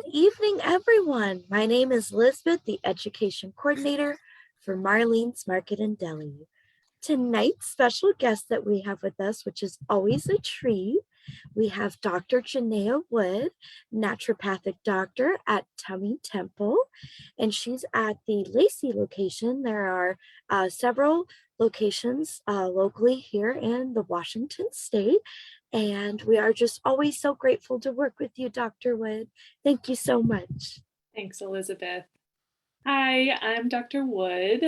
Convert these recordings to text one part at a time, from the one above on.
Good evening, everyone. My name is Elizabeth, the Education Coordinator for Marlene's Market and Deli. Tonight's special guest that we have with us, which is always a treat, we have Dr. Jennea Wood, naturopathic doctor at Tummy Temple, and she's at the Lacey location. There are several locations locally here in the Washington state, and we are just always so grateful to work with you, Dr. Wood. Thank you so much. Thanks, Elizabeth. Hi, I'm Dr. Wood.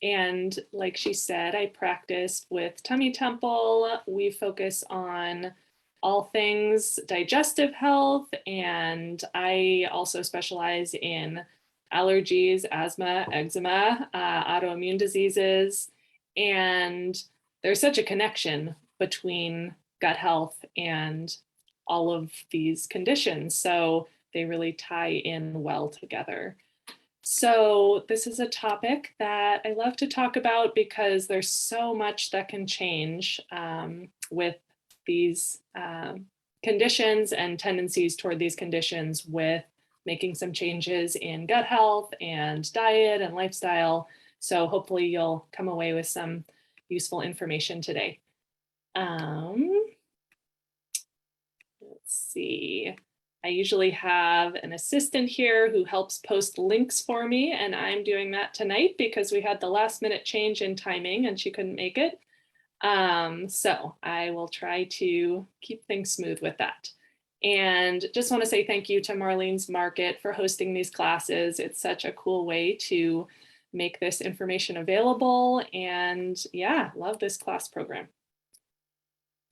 And like she said, I practice with Tummy Temple. We focus on all things digestive health, and I also specialize in allergies, asthma, eczema, autoimmune diseases. And there's such a connection between gut health and all of these conditions. So they really tie in well together. So this is a topic that I love to talk about because there's so much that can change with these conditions and tendencies toward these conditions with making some changes in gut health and diet and lifestyle. So hopefully you'll come away with some useful information today. Let's see. I usually have an assistant here who helps post links for me, and I'm doing that tonight because we had the last minute change in timing and she couldn't make it. So I will try to keep things smooth with that. And just want to say thank you to Marlene's Market for hosting these classes. It's such a cool way to make this information available, and yeah, love this class program.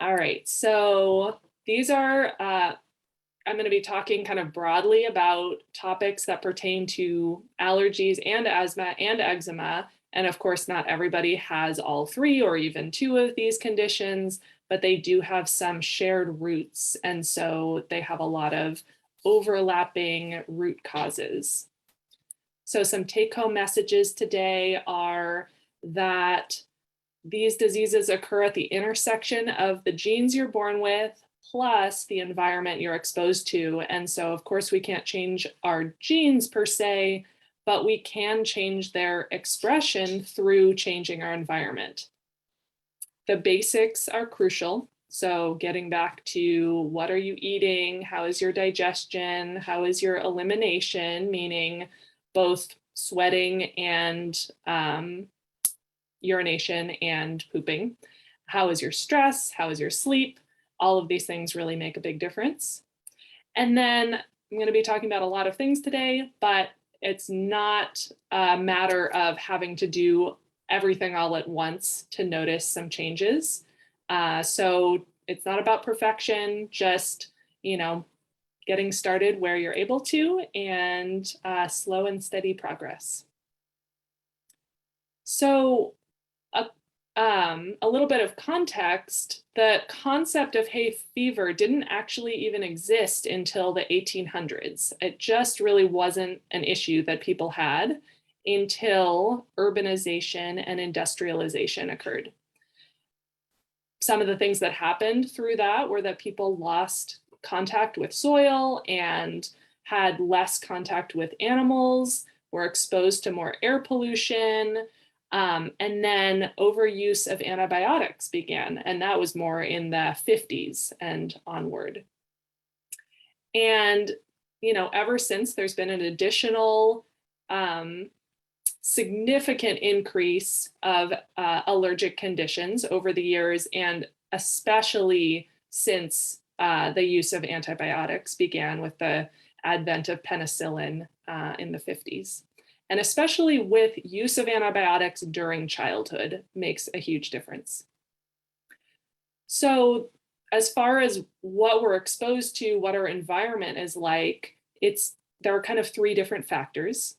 All right, so these are, I'm going to be talking kind of broadly about topics that pertain to allergies and asthma and eczema. And of course, not everybody has all three or even two of these conditions, but they do have some shared roots. And so they have a lot of overlapping root causes. So some take-home messages today are that these diseases occur at the intersection of the genes you're born with, plus the environment you're exposed to. And so, of course, we can't change our genes per se, but we can change their expression through changing our environment. The basics are crucial. So getting back to what are you eating? How is your digestion? How is your elimination, meaning both sweating and urination and pooping? How is your stress? How is your sleep? All of these things really make a big difference. And then I'm going to be talking about a lot of things today, but it's not a matter of having to do everything all at once to notice some changes. So it's not about perfection, just, getting started where you're able to, and slow and steady progress. So a little bit of context, the concept of hay fever didn't actually even exist until the 1800s. It just really wasn't an issue that people had until urbanization and industrialization occurred. Some of the things that happened through that were that people lost contact with soil and had less contact with animals, were exposed to more air pollution, and then overuse of antibiotics began, and that was more in the 50s and onward. And, ever since, there's been an additional significant increase of allergic conditions over the years, and especially since the use of antibiotics began with the advent of penicillin in the 50s. And especially with use of antibiotics during childhood makes a huge difference. So as far as what we're exposed to, what our environment is like, there are kind of three different factors.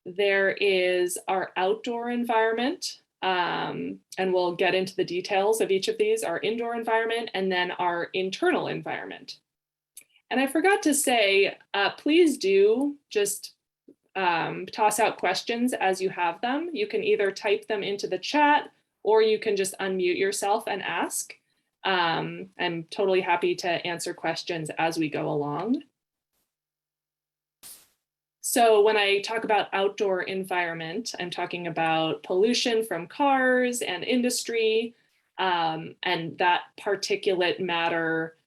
There is our outdoor environment, and we'll get into the details of each of these, our indoor environment, and then our internal environment. And I forgot to say, please do just toss out questions as you have them. You can either type them into the chat or you can just unmute yourself and ask. I'm totally happy to answer questions as we go along. So when I talk about outdoor environment, I'm talking about pollution from cars and industry, and that particulate matter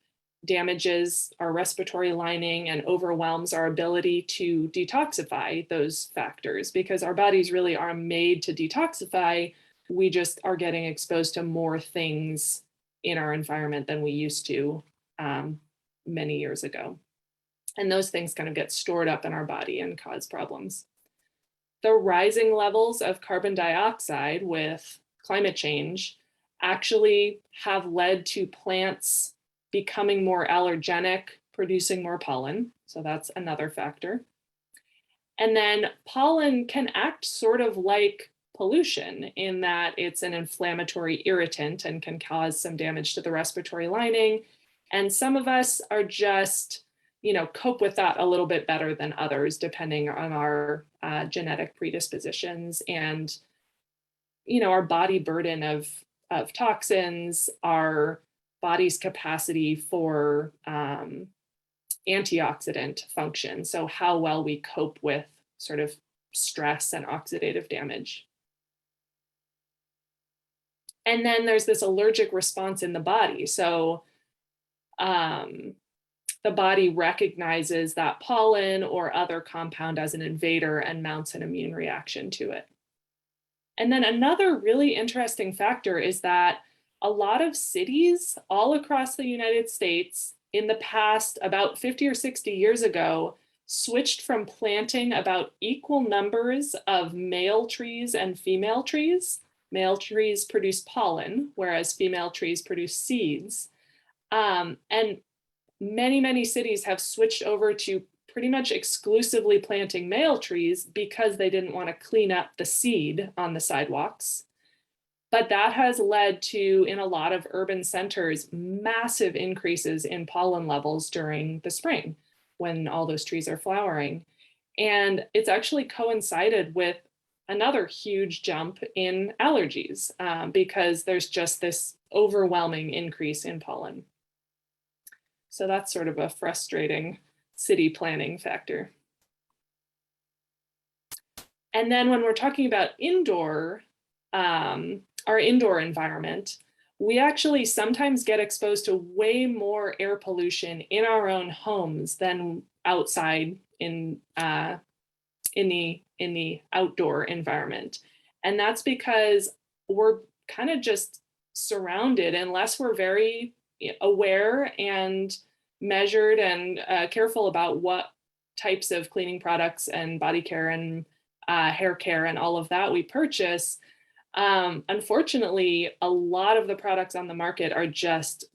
damages our respiratory lining and overwhelms our ability to detoxify those factors, because our bodies really are made to detoxify. We just are getting exposed to more things in our environment than we used to many years ago. And those things kind of get stored up in our body and cause problems. The rising levels of carbon dioxide with climate change actually have led to plants becoming more allergenic, producing more pollen. So that's another factor. And then pollen can act sort of like pollution in that it's an inflammatory irritant and can cause some damage to the respiratory lining. And some of us are just, cope with that a little bit better than others, depending on our genetic predispositions and, our body burden of toxins, our body's capacity for antioxidant function. So how well we cope with sort of stress and oxidative damage. And then there's this allergic response in the body. So the body recognizes that pollen or other compound as an invader and mounts an immune reaction to it. And then another really interesting factor is that a lot of cities all across the United States in the past, about 50 or 60 years ago, switched from planting about equal numbers of male trees and female trees. Male trees produce pollen, whereas female trees produce seeds. And many, many cities have switched over to pretty much exclusively planting male trees because they didn't want to clean up the seed on the sidewalks. But that has led to, in a lot of urban centers, massive increases in pollen levels during the spring when all those trees are flowering. And it's actually coincided with another huge jump in allergies because there's just this overwhelming increase in pollen. So that's sort of a frustrating city planning factor. And then when we're talking about our indoor environment, we actually sometimes get exposed to way more air pollution in our own homes than outside in the outdoor environment. And that's because we're kind of just surrounded, unless we're very aware and measured and careful about what types of cleaning products and body care and hair care and all of that we purchase. Unfortunately, a lot of the products on the market are just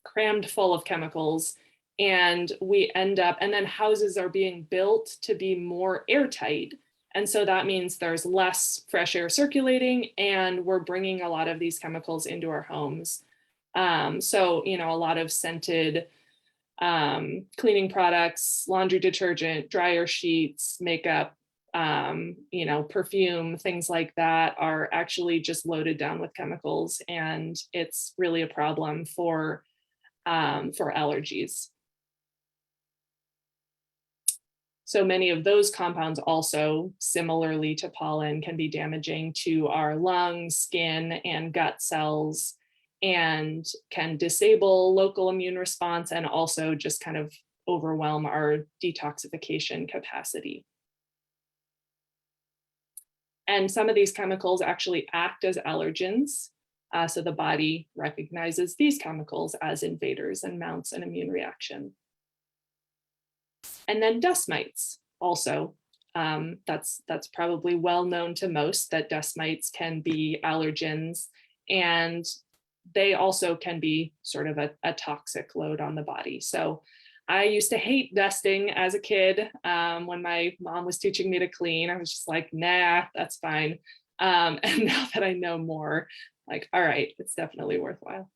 crammed full of chemicals, and we end up, and then houses are being built to be more airtight. And so that means there's less fresh air circulating, and we're bringing a lot of these chemicals into our homes. So, a lot of scented cleaning products, laundry detergent, dryer sheets, makeup, perfume, things like that are actually just loaded down with chemicals, and it's really a problem for allergies. So many of those compounds also, similarly to pollen, can be damaging to our lungs, skin, and gut cells, and can disable local immune response and also just kind of overwhelm our detoxification capacity. And some of these chemicals actually act as allergens. So the body recognizes these chemicals as invaders and mounts an immune reaction. And then dust mites also. That's probably well known to most that dust mites can be allergens, and they also can be sort of a toxic load on the body. So I used to hate dusting as a kid. When my mom was teaching me to clean, I was just like, nah, that's fine. And now that I know more, like, all right, it's definitely worthwhile.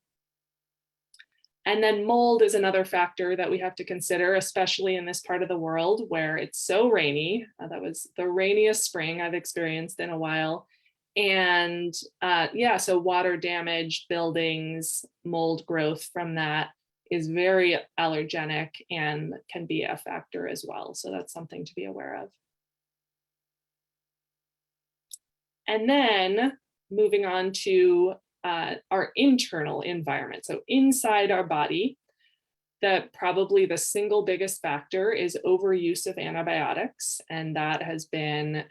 And then mold is another factor that we have to consider, especially in this part of the world where it's so rainy. That was the rainiest spring I've experienced in a while. And so water damage, buildings, mold growth from that is very allergenic and can be a factor as well. So that's something to be aware of. And then moving on to our internal environment. So inside our body, probably the single biggest factor is overuse of antibiotics. And that has been,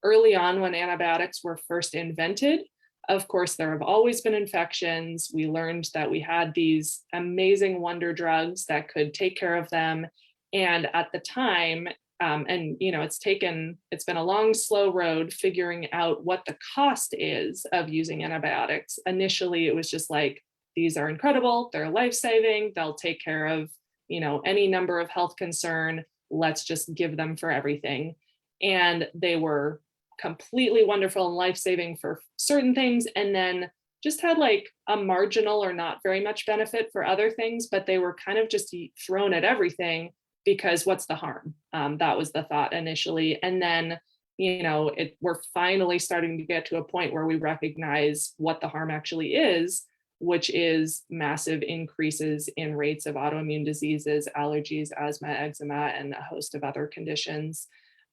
early on when antibiotics were first invented. Of course, there have always been infections. We learned that we had these amazing wonder drugs that could take care of them. And at the time, it's been a long, slow road figuring out what the cost is of using antibiotics. Initially, it was just like, these are incredible, they're life-saving, they'll take care of, any number of health concern, let's just give them for everything. And they were completely wonderful and life-saving for certain things, and then just had like a marginal or not very much benefit for other things, but they were kind of just thrown at everything because what's the harm? That was the thought initially. And then, we're finally starting to get to a point where we recognize what the harm actually is, which is massive increases in rates of autoimmune diseases, allergies, asthma, eczema, and a host of other conditions.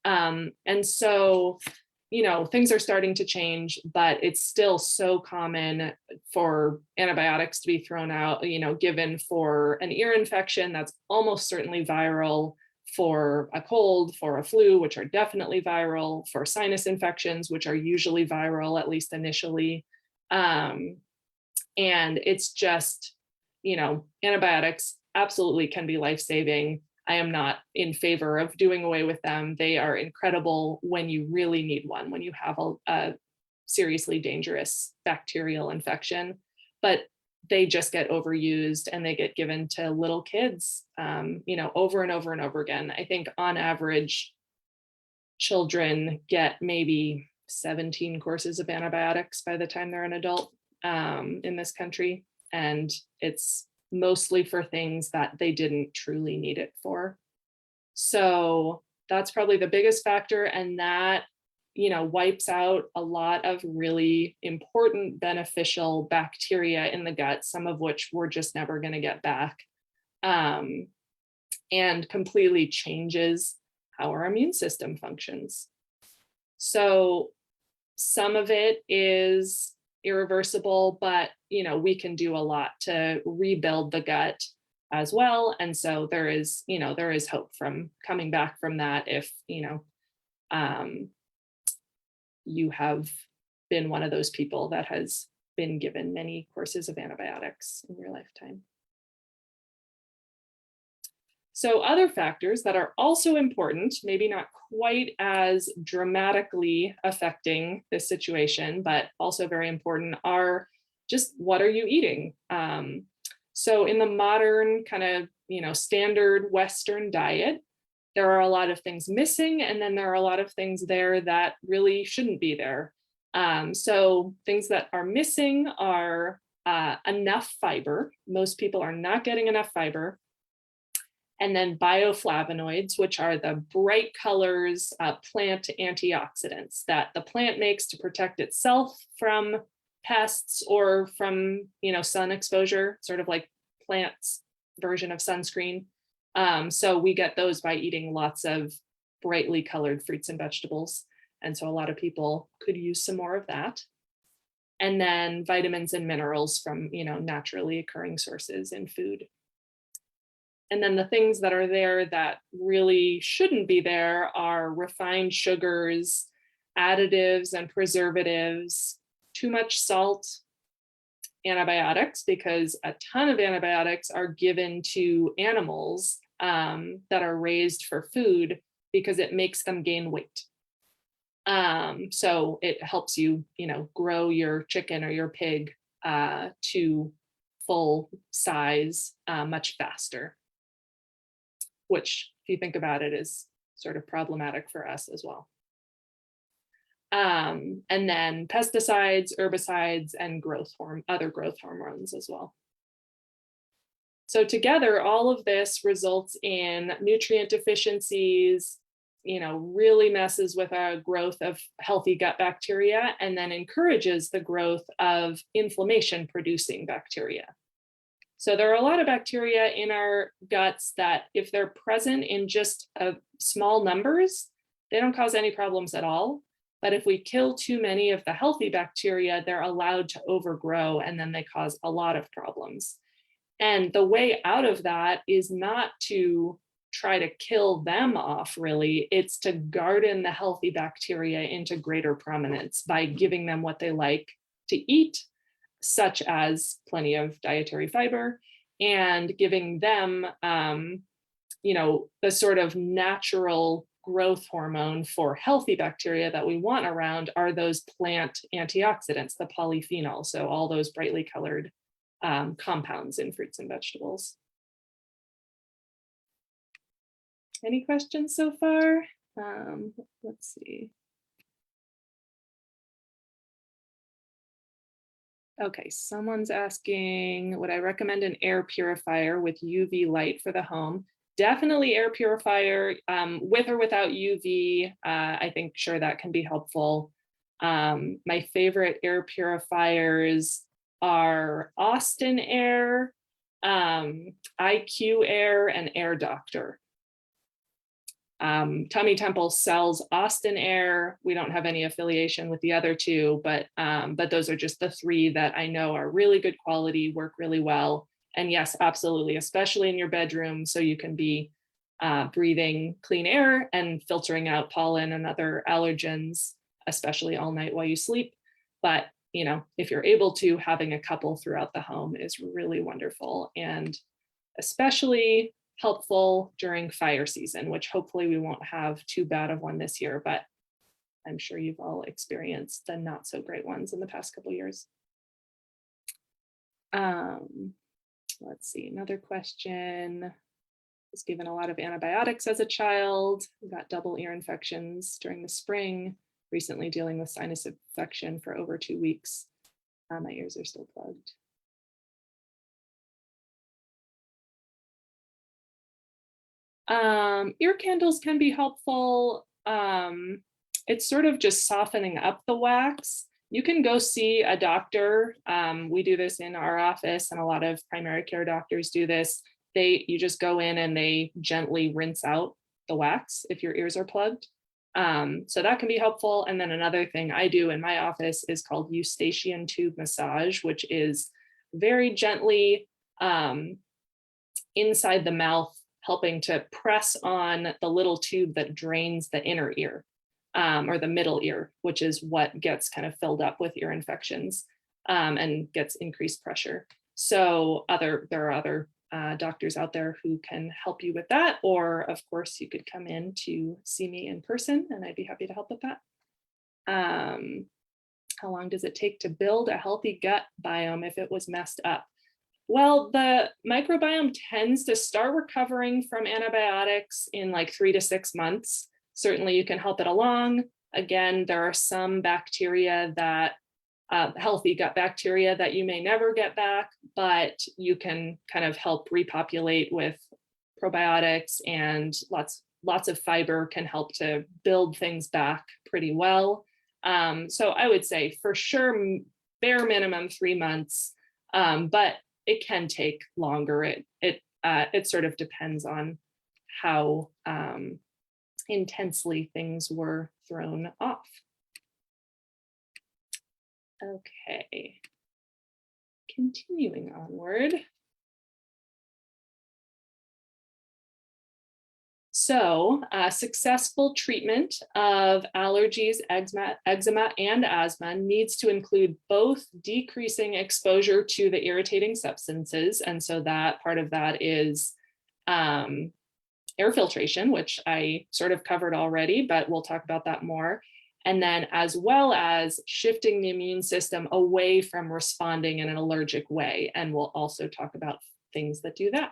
And so, things are starting to change, but it's still so common for antibiotics to be thrown out, given for an ear infection that's almost certainly viral, for a cold, for a flu, which are definitely viral, for sinus infections, which are usually viral, at least initially. And it's just, antibiotics absolutely can be life-saving. I am not in favor of doing away with them. They are incredible when you really need one, when you have a seriously dangerous bacterial infection, but they just get overused and they get given to little kids, over and over and over again. I think on average, children get maybe 17 courses of antibiotics by the time they're an adult in this country. And it's mostly for things that they didn't truly need it for. So that's probably the biggest factor. And that, wipes out a lot of really important beneficial bacteria in the gut, some of which we're just never going to get back, and completely changes how our immune system functions. So some of it is irreversible, but we can do a lot to rebuild the gut as well. And so there is hope from coming back from that if you have been one of those people that has been given many courses of antibiotics in your lifetime. So other factors that are also important, maybe not quite as dramatically affecting this situation, but also very important, are just what are you eating? So in the modern kind of, standard Western diet, there are a lot of things missing, and then there are a lot of things there that really shouldn't be there. So things that are missing are enough fiber. Most people are not getting enough fiber. And then bioflavonoids, which are the bright colors, plant antioxidants that the plant makes to protect itself from pests or from, sun exposure, sort of like plants' version of sunscreen. So we get those by eating lots of brightly colored fruits and vegetables. And so a lot of people could use some more of that. And then vitamins and minerals from, naturally occurring sources in food. And then the things that are there that really shouldn't be there are refined sugars, additives and preservatives, too much salt, antibiotics, because a ton of antibiotics are given to animals that are raised for food because it makes them gain weight. So it helps you, grow your chicken or your pig to full size much faster, which, if you think about it, is sort of problematic for us as well. And then pesticides, herbicides, and other growth hormones as well. So together, all of this results in nutrient deficiencies, really messes with our growth of healthy gut bacteria, and then encourages the growth of inflammation-producing bacteria. So there are a lot of bacteria in our guts that, if they're present in just small numbers, they don't cause any problems at all. But if we kill too many of the healthy bacteria, they're allowed to overgrow, and then they cause a lot of problems. And the way out of that is not to try to kill them off, really. It's to garden the healthy bacteria into greater prominence by giving them what they like to eat, such as plenty of dietary fiber, and giving them, the sort of natural growth hormone for healthy bacteria that we want around are those plant antioxidants, the polyphenols, so all those brightly colored compounds in fruits and vegetables. Any questions so far? Let's see. Okay, someone's asking, would I recommend an air purifier with UV light for the home? Definitely air purifier, with or without UV. I think sure that can be helpful. My favorite air purifiers are Austin Air, IQ Air, and Air Doctor. Tummy Temple sells Austin Air. We don't have any affiliation with the other two, but those are just the three that I know are really good quality, work really well. And yes, absolutely, especially in your bedroom, so you can be breathing clean air and filtering out pollen and other allergens, especially all night while you sleep. But if you're able to, having a couple throughout the home is really wonderful, and especially helpful during fire season, which hopefully we won't have too bad of one this year, but I'm sure you've all experienced the not so great ones in the past couple years. Let's see, another question. Was given a lot of antibiotics as a child, got double ear infections during the spring, recently dealing with sinus infection for over 2 weeks. My ears are still plugged. Ear candles can be helpful. It's sort of just softening up the wax. You can go see a doctor. We do this in our office, and a lot of primary care doctors do this. You just go in and they gently rinse out the wax if your ears are plugged. So that can be helpful. And then another thing I do in my office is called Eustacian tube massage, which is very gently inside the mouth, helping to press on the little tube that drains the inner ear, or the middle ear, which is what gets kind of filled up with ear infections and gets increased pressure. So there are other doctors out there who can help you with that, or of course you could come in to see me in person and I'd be happy to help with that. How long does it take to build a healthy gut biome if it was messed up? Well, the microbiome tends to start recovering from antibiotics in like 3 to 6 months. Certainly you can help it along. Again, there are some bacteria that healthy gut bacteria that you may never get back, but you can kind of help repopulate with probiotics, and lots of fiber can help to build things back pretty well. So I would say for sure, bare minimum 3 months, but it can take longer. It sort of depends on how intensely things were thrown off. Okay, continuing onward. So successful treatment of allergies, eczema, and asthma needs to include both decreasing exposure to the irritating substances. And so that part of that is air filtration, which I sort of covered already, but we'll talk about that more. And then as well as shifting the immune system away from responding in an allergic way. And we'll also talk about things that do that.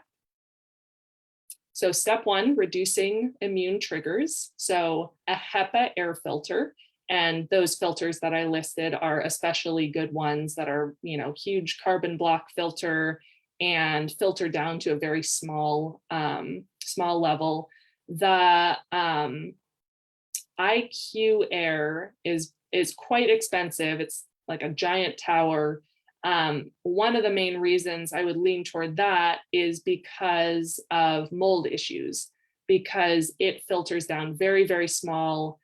So step 1, reducing immune triggers. So a HEPA air filter, and those filters that I listed are especially good ones that are, huge carbon block filter and filter down to a very small level. The IQ Air is quite expensive. It's like a giant tower. One of the main reasons I would lean toward that is because of mold issues, because it filters down very, very small.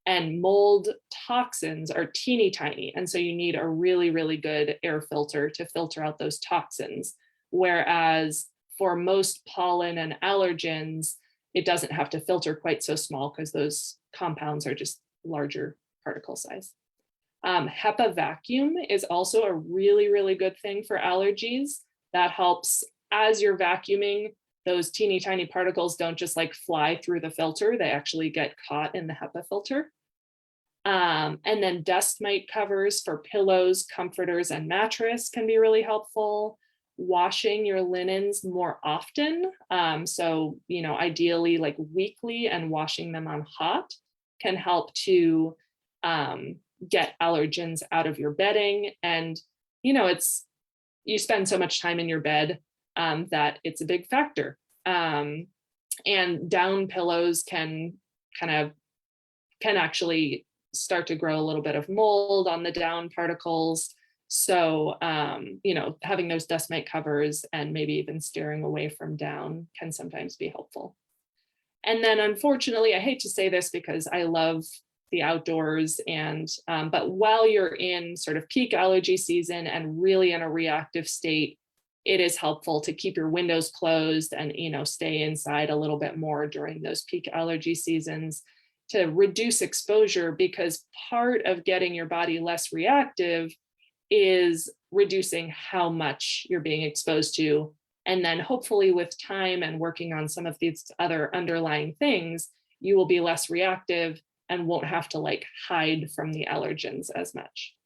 And mold toxins are teeny tiny. And so you need a really, really good air filter to filter out those toxins. Whereas for most pollen and allergens, it doesn't have to filter quite so small because those compounds are just larger particle size. HEPA vacuum is also a really, really good thing for allergies. That helps as you're vacuuming, those teeny tiny particles don't just like fly through the filter, they actually get caught in the HEPA filter. And then dust mite covers for pillows, comforters, and mattress can be really helpful. Washing your linens more often. So, ideally like weekly, and washing them on hot can help to get allergens out of your bedding. And, you spend so much time in your bed that it's a big factor. And down pillows can actually start to grow a little bit of mold on the down particles. So, having those dust mite covers and maybe even steering away from down can sometimes be helpful. And then unfortunately, I hate to say this because I love the outdoors, but while you're in sort of peak allergy season and really in a reactive state, it is helpful to keep your windows closed and, stay inside a little bit more during those peak allergy seasons to reduce exposure, because part of getting your body less reactive is reducing how much you're being exposed to. And then hopefully with time and working on some of these other underlying things, you will be less reactive and won't have to like hide from the allergens as much.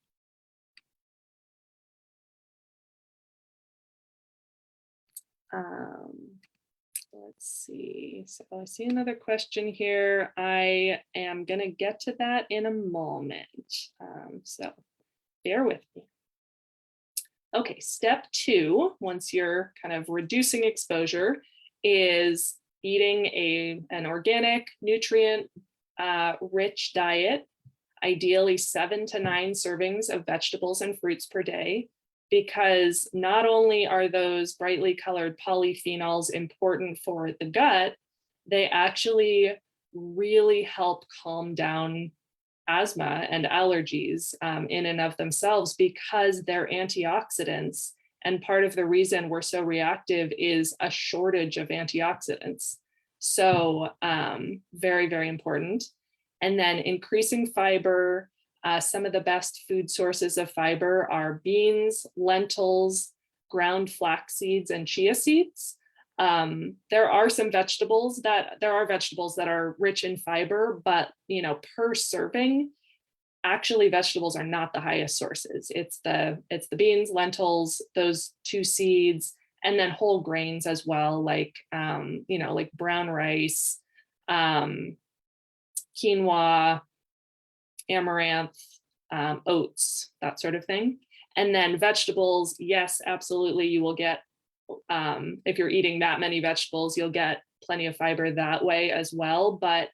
Let's see. So I see another question here. I am going to get to that in a moment. So bear with me. Okay, step 2, once you're kind of reducing exposure, is eating an organic, nutrient rich diet, ideally 7 to 9 servings of vegetables and fruits per day, because not only are those brightly colored polyphenols important for the gut, they actually really help calm down asthma and allergies in and of themselves, because they're antioxidants. And part of the reason we're so reactive is a shortage of antioxidants. So very, very important. And then increasing fiber. Some of the best food sources of fiber are beans, lentils, ground flax seeds, and chia seeds. There are vegetables that are rich in fiber, but per serving, actually vegetables are not the highest sources. It's the beans, lentils, those 2 seeds, and then whole grains as well, like like brown rice, quinoa, amaranth, oats, that sort of thing. And then vegetables, yes, absolutely, you will get, if you're eating that many vegetables, you'll get plenty of fiber that way as well. But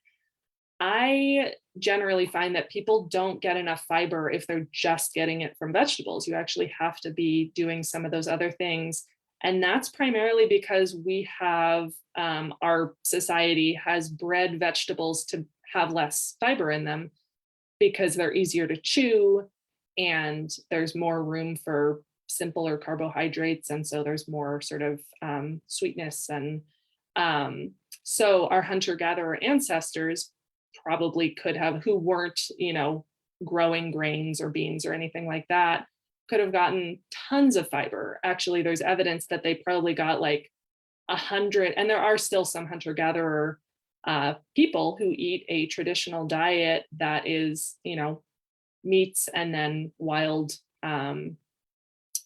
I generally find that people don't get enough fiber if they're just getting it from vegetables. You actually have to be doing some of those other things. And that's primarily because we have, our society has bred vegetables to have less fiber in them because they're easier to chew and there's more room for simpler carbohydrates. And so there's more sort of sweetness. And so our hunter-gatherer ancestors probably could have, who weren't, growing grains or beans or anything like that, could have gotten tons of fiber. Actually, there's evidence that they probably got like 100, and there are still some hunter-gatherer people who eat a traditional diet that is, meats and then wild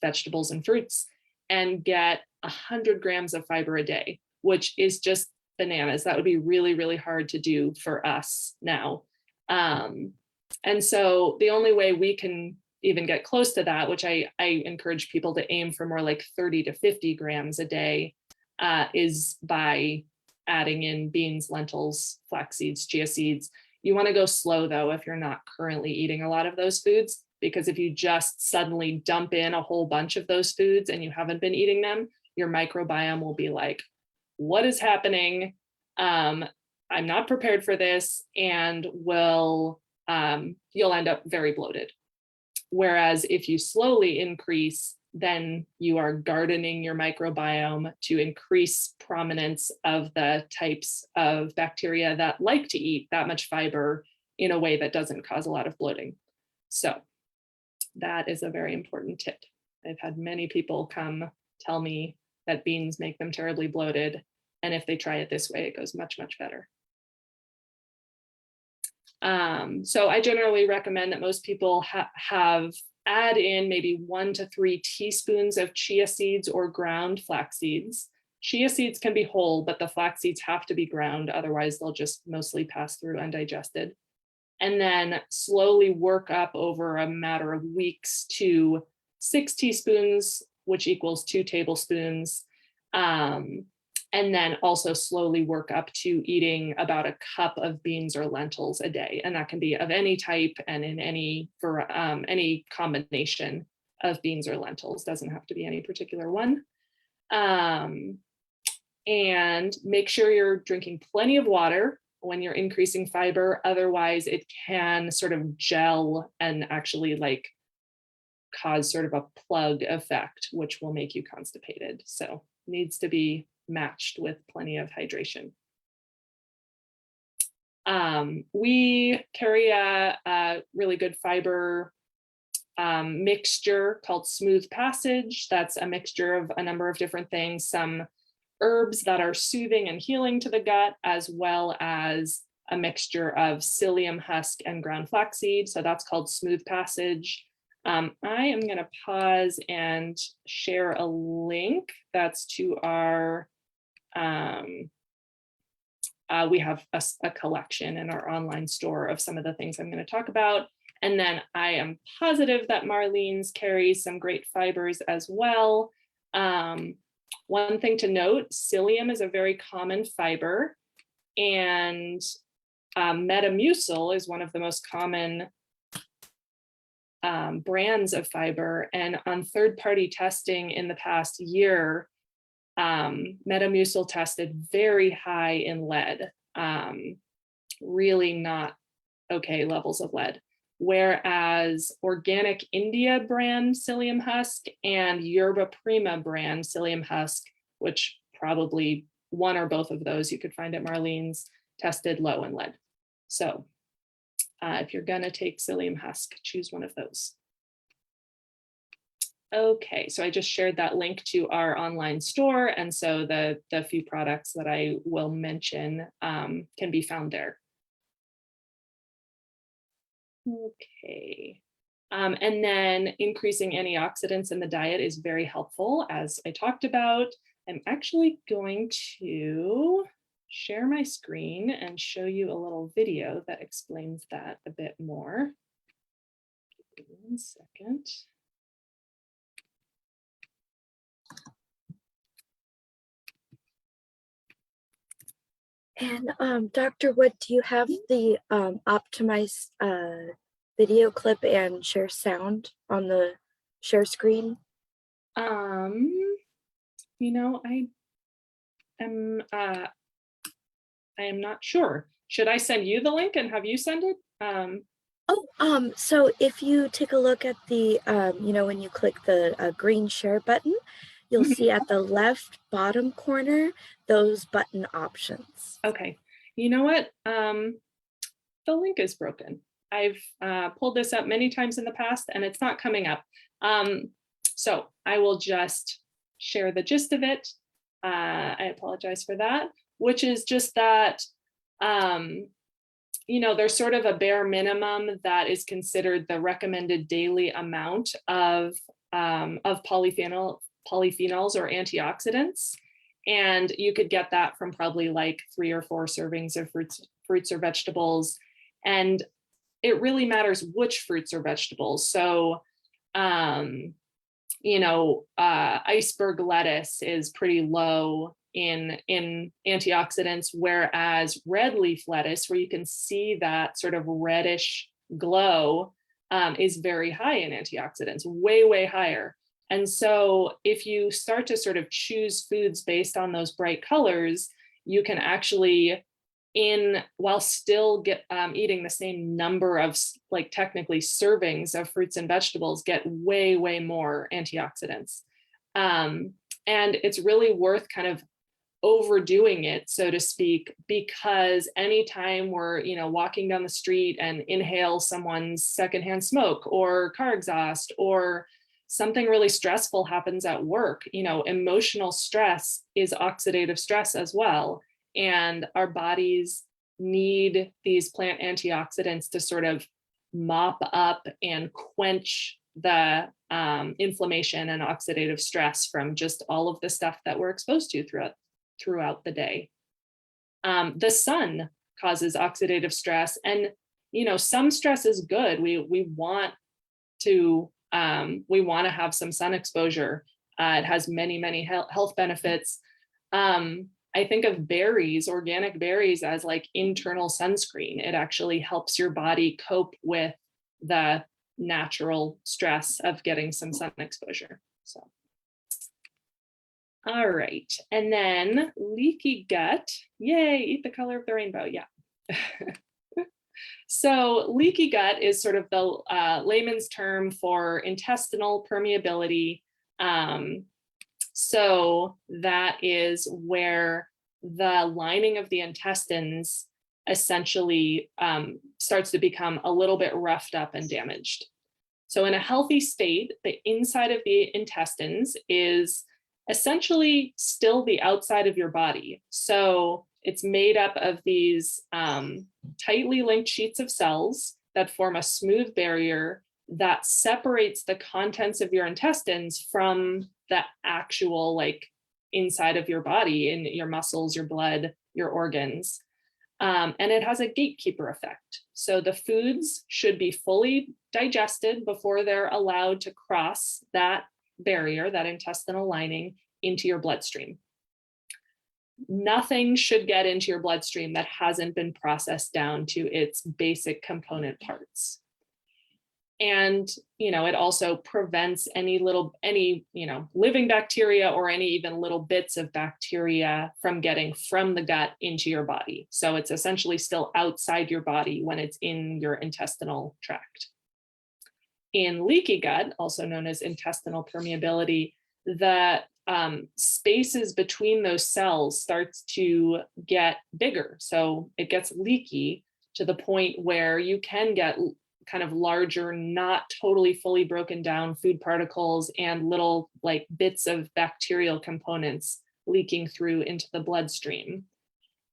vegetables and fruits, and get 100 grams of fiber a day, which is just bananas. That would be really, really hard to do for us now. And so the only way we can even get close to that, which I encourage people to aim for more like 30 to 50 grams a day, is by adding in beans, lentils, flax seeds, chia seeds. You want to go slow though if you're not currently eating a lot of those foods, because if you just suddenly dump in a whole bunch of those foods and you haven't been eating them, your microbiome will be like, what is happening? I'm not prepared for this, and will you'll end up very bloated. Whereas if you slowly increase, then you are gardening your microbiome to increase prominence of the types of bacteria that like to eat that much fiber in a way that doesn't cause a lot of bloating. So that is a very important tip. I've had many people come tell me that beans make them terribly bloated. And if they try it this way, it goes much, much better. So I generally recommend that most people add in maybe 1 to 3 teaspoons of chia seeds or ground flax seeds. Chia seeds can be whole, but the flax seeds have to be ground. Otherwise, they'll just mostly pass through undigested. And then slowly work up over a matter of weeks to 6 teaspoons, which equals 2 tablespoons. And then also slowly work up to eating about a cup of beans or lentils a day. And that can be of any type and in any combination of beans or lentils. Doesn't have to be any particular one. And make sure you're drinking plenty of water when you're increasing fiber. Otherwise, it can sort of gel and actually like cause sort of a plug effect, which will make you constipated. So needs to be matched with plenty of hydration. We carry a really good fiber mixture called Smooth Passage. That's a mixture of a number of different things, some herbs that are soothing and healing to the gut, as well as a mixture of psyllium husk and ground flaxseed. So that's called Smooth Passage. I am going to pause and share a link that's to our, we have a collection in our online store of some of the things I'm going to talk about. And then I am positive that Marlene's carries some great fibers as well. One thing to note, psyllium is a very common fiber, and Metamucil is one of the most common brands of fiber. And on third-party testing in the past year, Metamucil tested very high in lead, really not okay levels of lead. Whereas Organic India brand psyllium husk and Yerba Prima brand psyllium husk, which probably one or both of those you could find at Marlene's, tested low in lead. So if you're gonna take psyllium husk, choose one of those. Okay, so I just shared that link to our online store. And so the few products that I will mention can be found there. Okay, and then increasing antioxidants in the diet is very helpful, as I talked about. I'm actually going to share my screen and show you a little video that explains that a bit more. Give me 1 second. And Dr. Wood, do you have the optimized video clip and share sound on the share screen? You know, I am not sure. Should I send you the link and have you send it? So if you take a look at the, when you click the green share button, you'll see at the left bottom corner, those button options. Okay, you know what? The link is broken. I've pulled this up many times in the past and it's not coming up. So I will just share the gist of it. I apologize for that, which is just that, there's sort of a bare minimum that is considered the recommended daily amount of polyphenols or antioxidants. And you could get that from probably like 3 or 4 servings of fruits or vegetables. And it really matters which fruits or vegetables. So, iceberg lettuce is pretty low in antioxidants, whereas red leaf lettuce, where you can see that sort of reddish glow, is very high in antioxidants, way, way higher. And so if you start to sort of choose foods based on those bright colors, you can actually while still eating the same number of like technically servings of fruits and vegetables, get way, way more antioxidants. And it's really worth kind of overdoing it, so to speak, because anytime we're, walking down the street and inhale someone's secondhand smoke or car exhaust, or something really stressful happens at work, emotional stress is oxidative stress as well. And our bodies need these plant antioxidants to sort of mop up and quench the inflammation and oxidative stress from just all of the stuff that we're exposed to throughout the day. The sun causes oxidative stress, and some stress is good. We want to have some sun exposure. It has many health benefits. I think of berries, organic berries, as like internal sunscreen. It actually helps your body cope with the natural stress of getting some sun exposure. So, all right. And then leaky gut. Yay, eat the color of the rainbow. Yeah. So leaky gut is sort of the layman's term for intestinal permeability. So that is where the lining of the intestines essentially starts to become a little bit roughed up and damaged. So in a healthy state, the inside of the intestines is essentially still the outside of your body. So it's made up of these tightly linked sheets of cells that form a smooth barrier that separates the contents of your intestines from the actual like inside of your body, in your muscles, your blood, your organs. And it has a gatekeeper effect. So the foods should be fully digested before they're allowed to cross that barrier, that intestinal lining, into your bloodstream. Nothing should get into your bloodstream that hasn't been processed down to its basic component parts. And, it also prevents any living bacteria or any even little bits of bacteria from getting from the gut into your body. So it's essentially still outside your body when it's in your intestinal tract. In leaky gut, also known as intestinal permeability, the spaces between those cells starts to get bigger. So it gets leaky to the point where you can get kind of larger, not totally fully broken down food particles and little like bits of bacterial components leaking through into the bloodstream.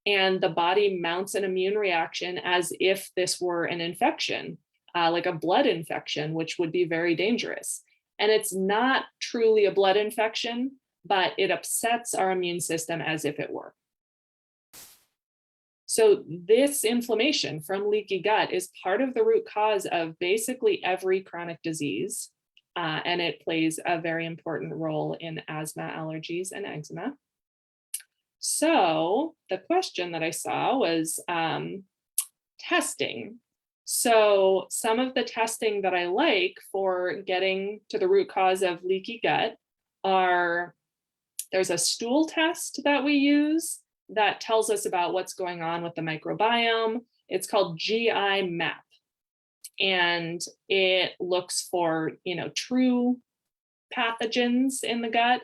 And the body mounts an immune reaction as if this were an infection, like a blood infection, which would be very dangerous. And it's not truly a blood infection, but it upsets our immune system as if it were. So this inflammation from leaky gut is part of the root cause of basically every chronic disease, and it plays a very important role in asthma, allergies, and eczema. So the question that I saw was testing. So some of the testing that I like for getting to the root cause of leaky gut there's a stool test that we use that tells us about what's going on with the microbiome. It's called GI map. And it looks for, true pathogens in the gut.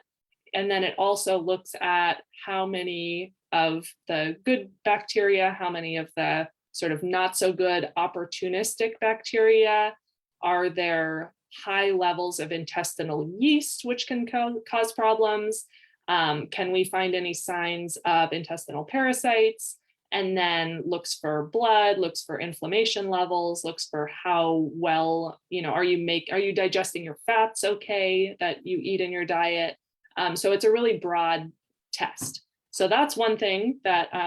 And then it also looks at how many of the good bacteria, how many of the sort of not so good opportunistic bacteria. Are there high levels of intestinal yeast, which can cause problems? Can we find any signs of intestinal parasites? And then looks for blood, looks for inflammation levels, looks for how well, are you digesting your fats okay that you eat in your diet? So it's a really broad test. So that's one thing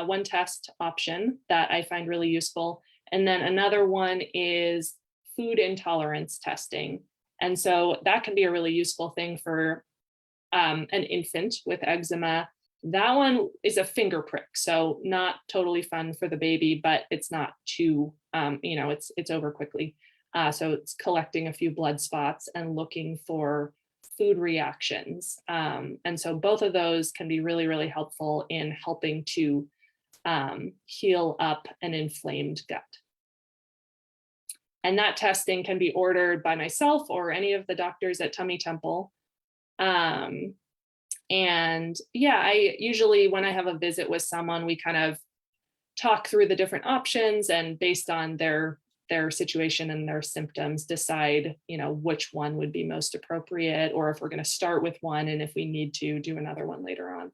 one test option that I find really useful. And then another one is food intolerance testing. And so that can be a really useful thing for an infant with eczema. That one is a finger prick, so not totally fun for the baby, but it's not too, it's over quickly. So it's collecting a few blood spots and looking for food reactions. And so both of those can be really, really helpful in helping to heal up an inflamed gut. And that testing can be ordered by myself or any of the doctors at Tummy Temple. And yeah, I usually, when I have a visit with someone, we kind of talk through the different options, and based on their situation and their symptoms, decide, which one would be most appropriate, or if we're going to start with one, and if we need to do another one later on.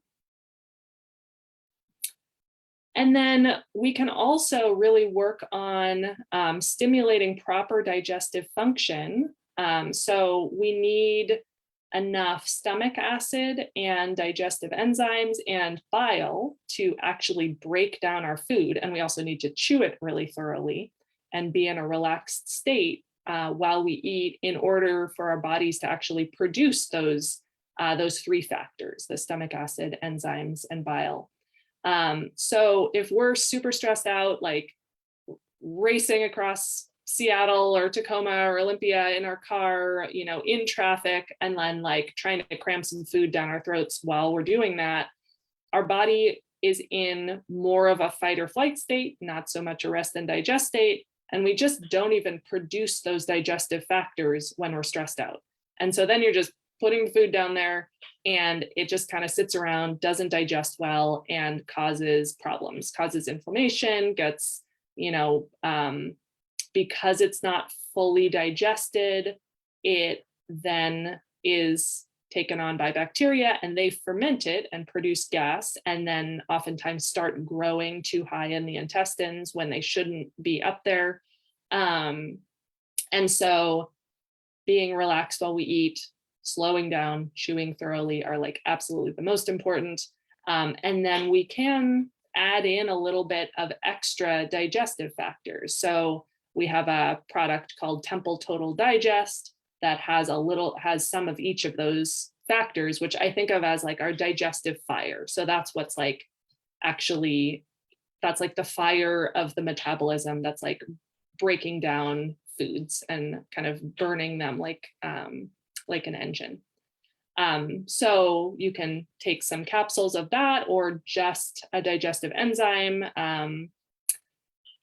And then we can also really work on stimulating proper digestive function. So we need enough stomach acid and digestive enzymes and bile to actually break down our food. And we also need to chew it really thoroughly and be in a relaxed state while we eat, in order for our bodies to actually produce those three factors: the stomach acid, enzymes, and bile. So if we're super stressed out, like racing across Seattle or Tacoma or Olympia in our car, in traffic, and then like trying to cram some food down our throats while we're doing that, our body is in more of a fight or flight state, not so much a rest and digest state. And we just don't even produce those digestive factors when we're stressed out. And so then you're just putting the food down there, and it just kind of sits around, doesn't digest well, and causes problems, causes inflammation, gets, because it's not fully digested, it then is taken on by bacteria, and they ferment it and produce gas, and then oftentimes start growing too high in the intestines when they shouldn't be up there. And so being relaxed while we eat, slowing down, chewing thoroughly are like absolutely the most important. And then we can add in a little bit of extra digestive factors. So we have a product called Temple Total Digest that has some of each of those factors, which I think of as like our digestive fire. So that's what's like, actually, that's like the fire of the metabolism that's like breaking down foods and kind of burning them like an engine. So you can take some capsules of that, or just a digestive enzyme,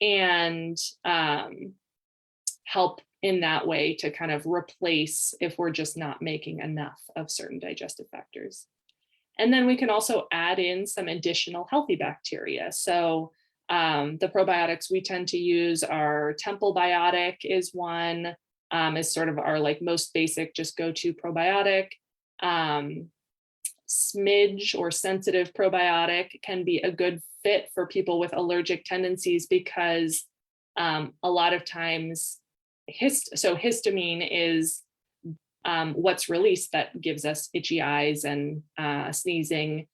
and help in that way to kind of replace if we're just not making enough of certain digestive factors. And then we can also add in some additional healthy bacteria. So the probiotics we tend to use are Temple Biotic is one, is sort of our like most basic, just go-to probiotic. Smidge or sensitive probiotic can be a good fit for people with allergic tendencies, because a lot of times histamine is what's released that gives us itchy eyes and sneezing.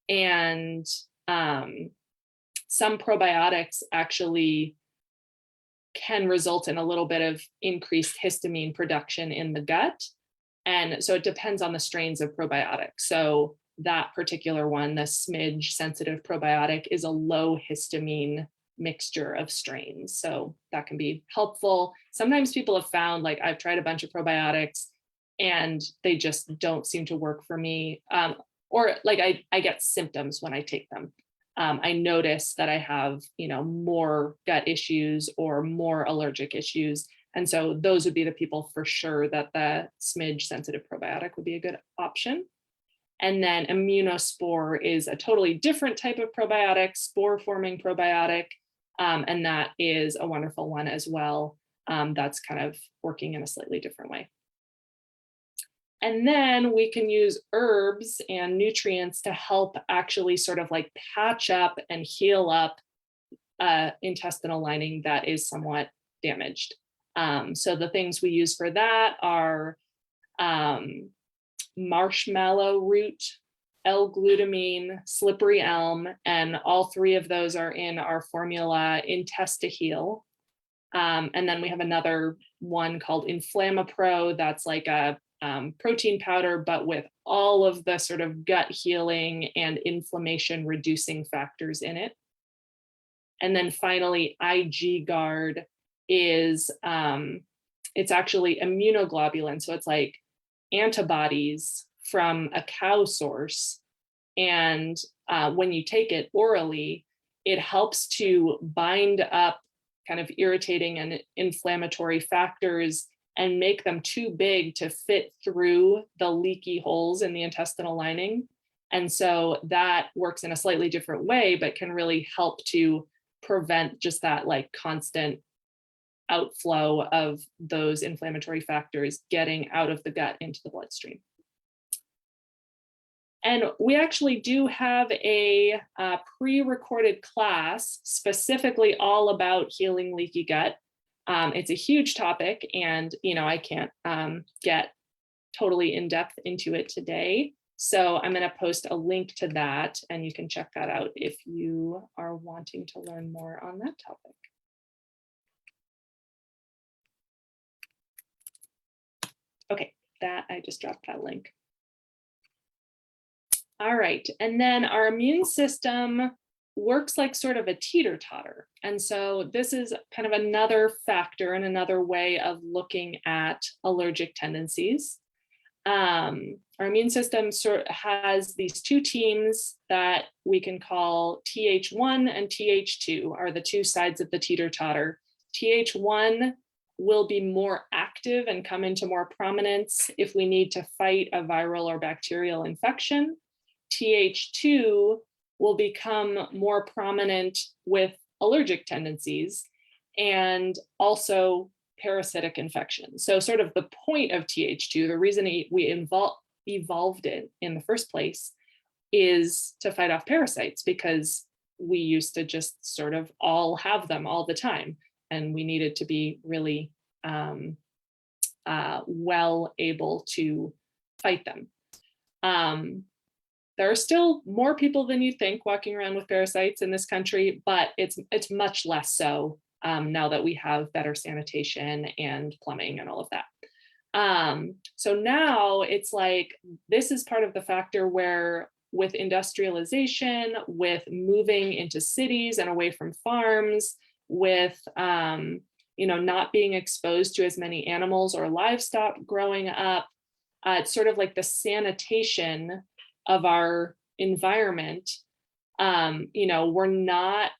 And some probiotics actually can result in a little bit of increased histamine production in the gut. And so it depends on the strains of probiotics. So that particular one, the Smidge sensitive probiotic, is a low histamine mixture of strains. So that can be helpful. Sometimes people have found, like, I've tried a bunch of probiotics and they just don't seem to work for me. Or like I get symptoms when I take them. I notice that I have, more gut issues or more allergic issues. And so those would be the people for sure that the Smidge sensitive probiotic would be a good option. And then Immunospore is a totally different type of probiotic, spore forming probiotic. And that is a wonderful one as well. That's kind of working in a slightly different way. And then we can use herbs and nutrients to help actually sort of like patch up and heal up intestinal lining that is somewhat damaged. So the things we use for that are marshmallow root, L-glutamine, slippery elm, and all three of those are in our formula IntestiHeal. And then we have another one called Inflammapro that's like a protein powder, but with all of the sort of gut healing and inflammation reducing factors in it. And then finally, IG Guard is, it's actually immunoglobulin. So it's like antibodies from a cow source. And when you take it orally, it helps to bind up kind of irritating and inflammatory factors and make them too big to fit through the leaky holes in the intestinal lining. And so that works in a slightly different way, but can really help to prevent just that like constant outflow of those inflammatory factors getting out of the gut into the bloodstream. And we actually do have a pre-recorded class specifically all about healing leaky gut. It's a huge topic, and I can't get totally in depth into it today. So I'm going to post a link to that, and you can check that out if you are wanting to learn more on that topic. Okay, I just dropped that link. All right, and then our immune system works like sort of a teeter-totter. And so this is kind of another factor and another way of looking at allergic tendencies. Our immune system sort of has these two teams that we can call Th1 and Th2 are the two sides of the teeter-totter. Th1 will be more active and come into more prominence if we need to fight a viral or bacterial infection. Th2 will become more prominent with allergic tendencies and also parasitic infections. So sort of the point of Th2, the reason we evolved it in the first place is to fight off parasites, because we used to just sort of all have them all the time. And we needed to be really well able to fight them. There are still more people than you think walking around with parasites in this country, but it's much less so now that we have better sanitation and plumbing and all of that. So now it's like, this is part of the factor where with industrialization, with moving into cities and away from farms, with not being exposed to as many animals or livestock growing up, it's sort of like the sanitation of our environment. We're not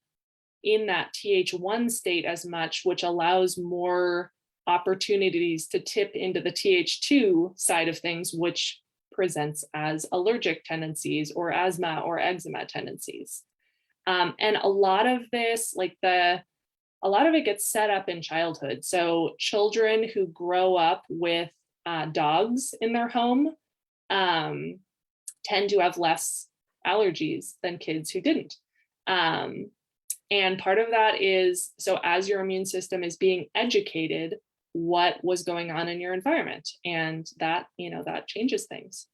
in that Th1 state as much, which allows more opportunities to tip into the Th2 side of things, which presents as allergic tendencies or asthma or eczema tendencies. And a lot of this, a lot of it gets set up in childhood. So children who grow up with dogs in their home tend to have less allergies than kids who didn't. And part of that is, so as your immune system is being educated, what was going on in your environment, and that changes things.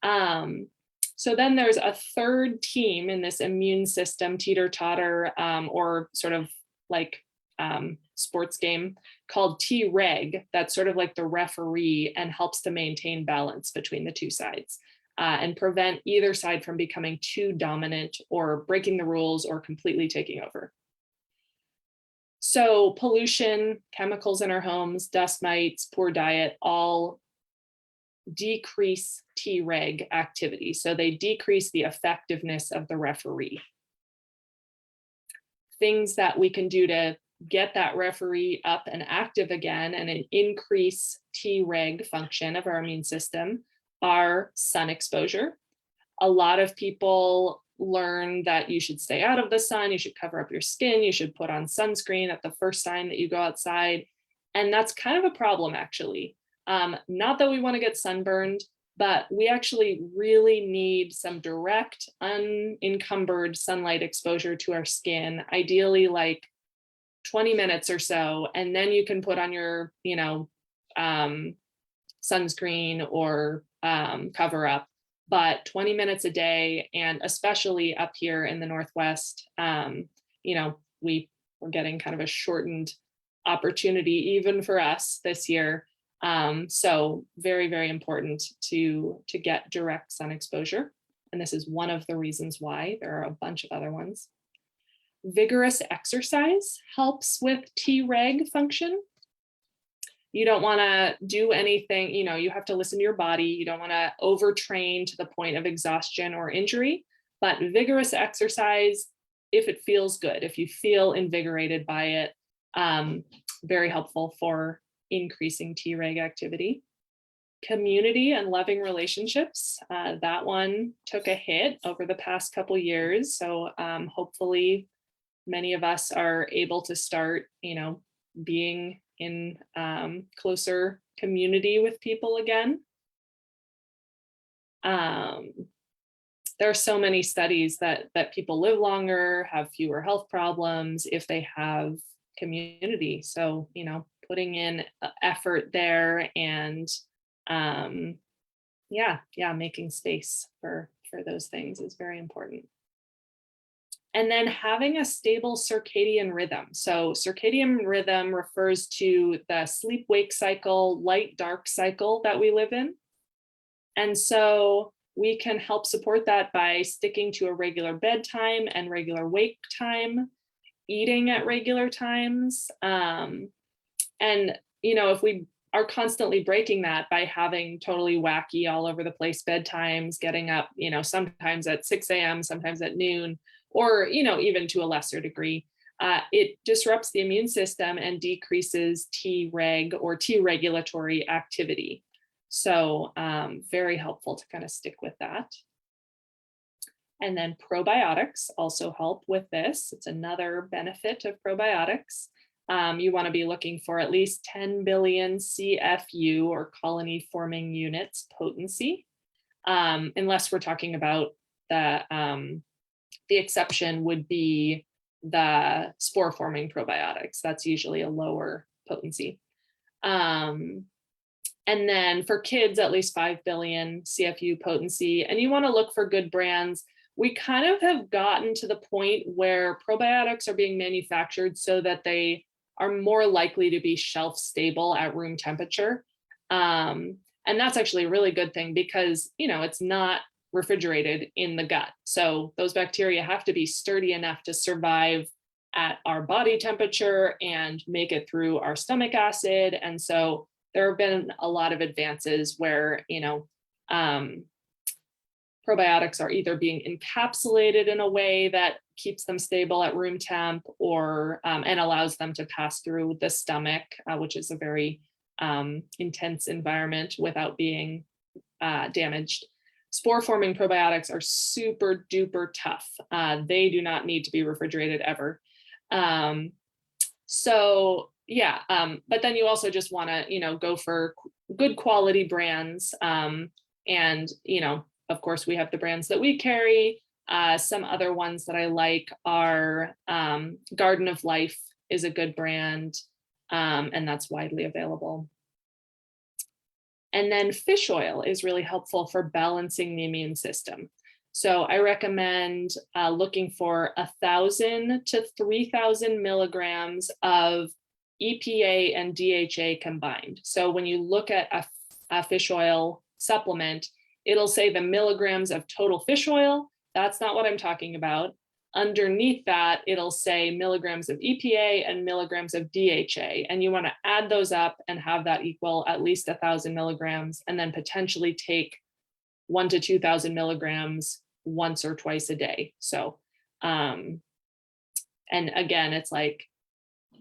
So then there's a third team in this immune system teeter-totter, or sort of like sports game called Treg, that's sort of like the referee and helps to maintain balance between the two sides. And prevent either side from becoming too dominant or breaking the rules or completely taking over. So pollution, chemicals in our homes, dust mites, poor diet, all decrease Treg activity. So they decrease the effectiveness of the referee. Things that we can do to get that referee up and active again and an increase Treg function of our immune system are sun exposure. A lot of people learn that you should stay out of the sun, you should cover up your skin, you should put on sunscreen at the first sign that you go outside. And that's kind of a problem, actually. Not that we want to get sunburned, but we actually really need some direct, unencumbered sunlight exposure to our skin, ideally like 20 minutes or so. And then you can put on your, sunscreen or cover up, but 20 minutes a day, and especially up here in the Northwest, we're getting kind of a shortened opportunity even for us this year. So very, very important to get direct sun exposure. And this is one of the reasons why. There are a bunch of other ones. Vigorous exercise helps with Treg function. You don't want to do anything, you have to listen to your body. You don't want to overtrain to the point of exhaustion or injury, but vigorous exercise if it feels good, if you feel invigorated by it, very helpful for increasing Treg activity. Community and loving relationships, that one took a hit over the past couple years. So hopefully many of us are able to start, being in closer community with people again. There are so many studies that people live longer, have fewer health problems if they have community. So, putting in effort there and making space for those things is very important. And then having a stable circadian rhythm. So circadian rhythm refers to the sleep-wake cycle, light-dark cycle that we live in. And so we can help support that by sticking to a regular bedtime and regular wake time, eating at regular times. If we are constantly breaking that by having totally wacky all over the place bedtimes, getting up, sometimes at 6 a.m., sometimes at noon, or, even to a lesser degree, it disrupts the immune system and decreases Treg or T regulatory activity. So very helpful to kind of stick with that. And then probiotics also help with this. It's another benefit of probiotics. You want to be looking for at least 10 billion CFU or colony forming units potency, unless we're talking about the exception would be the spore forming probiotics. That's usually a lower potency. And then for kids, at least 5 billion CFU potency. And you want to look for good brands. We kind of have gotten to the point where probiotics are being manufactured so that they are more likely to be shelf stable at room temperature. And that's actually a really good thing because, it's not refrigerated in the gut. So those bacteria have to be sturdy enough to survive at our body temperature and make it through our stomach acid. And so there have been a lot of advances where, probiotics are either being encapsulated in a way that keeps them stable at room temp or and allows them to pass through the stomach, which is a very intense environment without being damaged. Spore forming probiotics are super duper tough. They do not need to be refrigerated ever. But then you also just want to, go for good quality brands. Of course, we have the brands that we carry. Some other ones that I like are Garden of Life is a good brand, and that's widely available. And then fish oil is really helpful for balancing the immune system. So I recommend looking for 1,000 to 3,000 milligrams of EPA and DHA combined. So when you look at a fish oil supplement, it'll say the milligrams of total fish oil. That's not what I'm talking about. Underneath that, it'll say milligrams of EPA and milligrams of DHA. And you want to add those up and have that equal at least 1,000 milligrams, and then potentially take 1,000 to 2,000 milligrams once or twice a day. So, and again, it's like,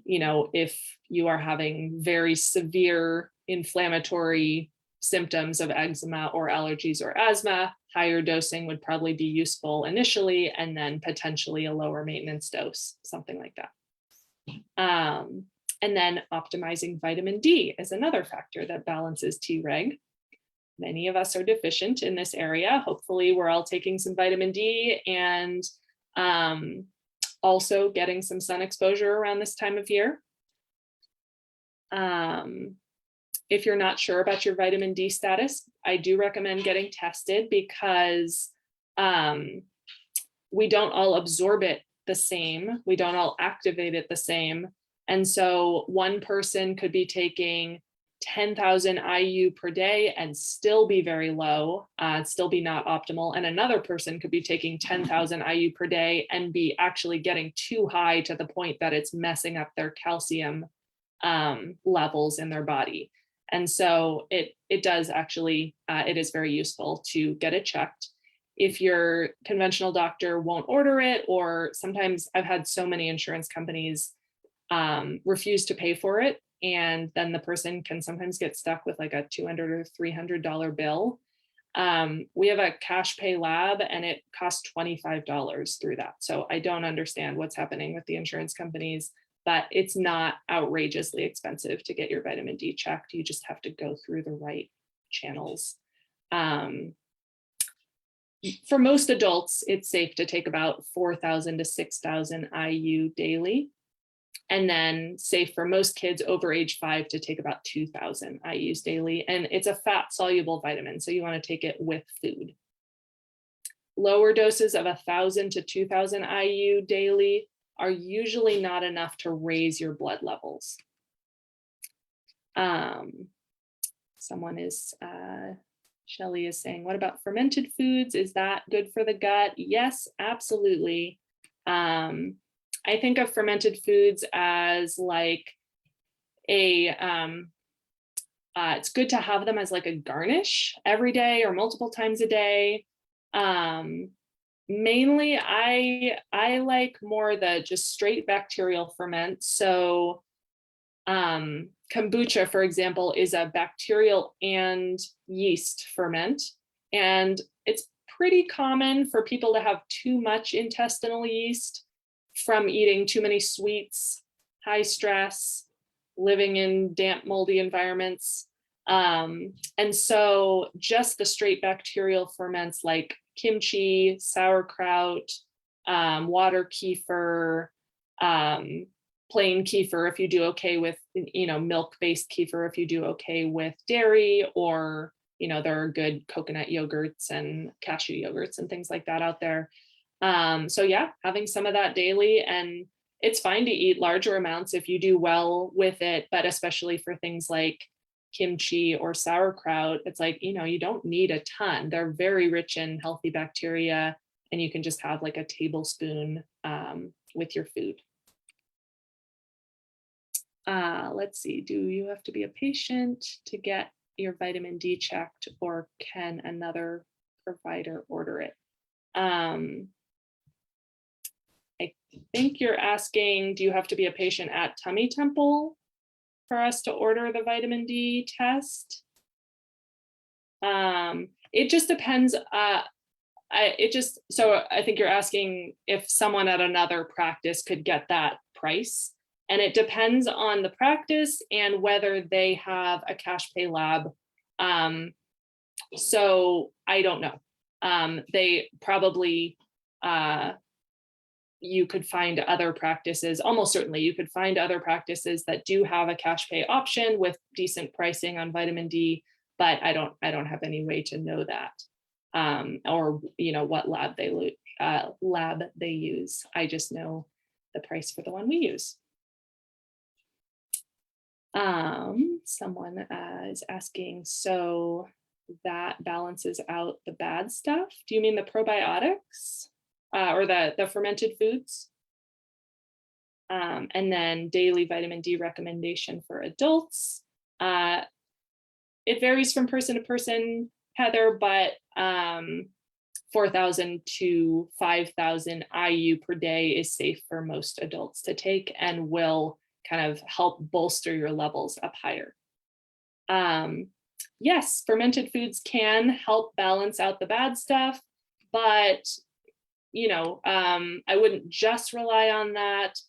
if you are having very severe inflammatory symptoms of eczema or allergies or asthma, higher dosing would probably be useful initially, and then potentially a lower maintenance dose, something like that. And then optimizing vitamin D is another factor that balances Treg. Many of us are deficient in this area. Hopefully we're all taking some vitamin D and also getting some sun exposure around this time of year. If you're not sure about your vitamin D status, I do recommend getting tested because we don't all absorb it the same. We don't all activate it the same. And so one person could be taking 10,000 IU per day and still be very low, still be not optimal. And another person could be taking 10,000 IU per day and be actually getting too high to the point that it's messing up their calcium levels in their body. And so it does actually, it is very useful to get it checked. if your conventional doctor won't order it, or sometimes I've had so many insurance companies refuse to pay for it. And then the person can sometimes get stuck with like a $200 or $300 bill. We have a cash pay lab and it costs $25 through that. So I don't understand what's happening with the insurance companies, but it's not outrageously expensive to get your vitamin D checked. You just have to go through the right channels. For most adults, it's safe to take about 4,000 to 6,000 IU daily. And then safe for most kids over age 5 to take about 2,000 IUs daily. And it's a fat soluble vitamin, so you want to take it with food. Lower doses of 1,000 to 2,000 IU daily are usually not enough to raise your blood levels. Someone is, Shelly is saying, what about fermented foods? Is that good for the gut? Yes, absolutely. I think of fermented foods as like it's good to have them as like a garnish every day or multiple times a day. Mainly I like more the just straight bacterial ferment. So kombucha, for example, is a bacterial and yeast ferment. And it's pretty common for people to have too much intestinal yeast from eating too many sweets, high stress, living in damp, moldy environments. And so just the straight bacterial ferments like kimchi, sauerkraut, water kefir, plain kefir, if you do okay with, milk-based kefir, if you do okay with dairy, or, there are good coconut yogurts and cashew yogurts and things like that out there. So yeah, having some of that daily, and it's fine to eat larger amounts if you do well with it, but especially for things like kimchi or sauerkraut, it's like, you don't need a ton. They're very rich in healthy bacteria, and you can just have like a tablespoon with your food. Let's see, do you have to be a patient to get your vitamin D checked, or can another provider order it? I think you're asking, do you have to be a patient at Tummy Temple for us to order the vitamin D test? It just depends. So I think you're asking if someone at another practice could get that price. And it depends on the practice and whether they have a cash pay lab. So I don't know. They probably, you could find other practices, almost certainly you could find other practices that do have a cash pay option with decent pricing on vitamin D, but I don't have any way to know that, or what lab they use. I just know the price for the one we use. Someone is asking, so that balances out the bad stuff. Do you mean the probiotics? Or the fermented foods? And then daily vitamin D recommendation for adults. It varies from person to person, Heather, but 4,000 to 5,000 IU per day is safe for most adults to take and will kind of help bolster your levels up higher. Yes, fermented foods can help balance out the bad stuff, but I wouldn't just rely on that.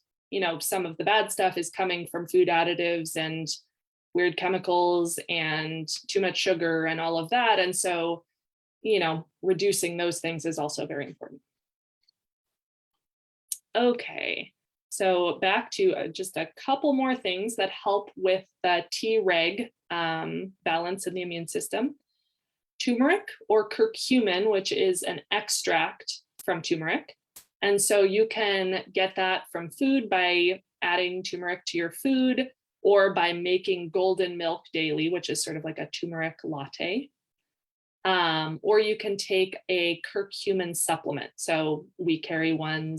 Some of the bad stuff is coming from food additives and weird chemicals and too much sugar and all of that. And so, reducing those things is also very important. Okay, so back to just a couple more things that help with the Treg balance in the immune system. Turmeric or curcumin, which is an extract from turmeric. And so you can get that from food by adding turmeric to your food, or by making golden milk daily, which is sort of like a turmeric latte. Or you can take a curcumin supplement. So we carry one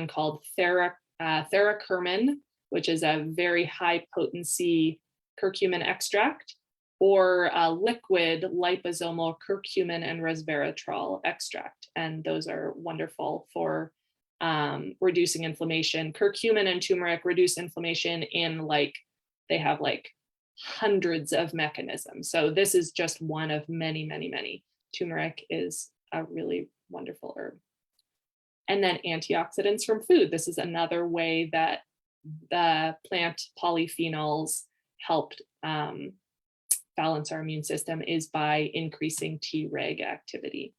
called Theracurmin, which is a very high potency curcumin extract. or liquid liposomal curcumin and resveratrol extract. And those are wonderful for reducing inflammation. Curcumin and turmeric reduce inflammation in they have hundreds of mechanisms. So this is just one of many, many, many. Turmeric is a really wonderful herb. And then antioxidants from food. This is another way that the plant polyphenols helped balance our immune system, is by increasing Treg activity.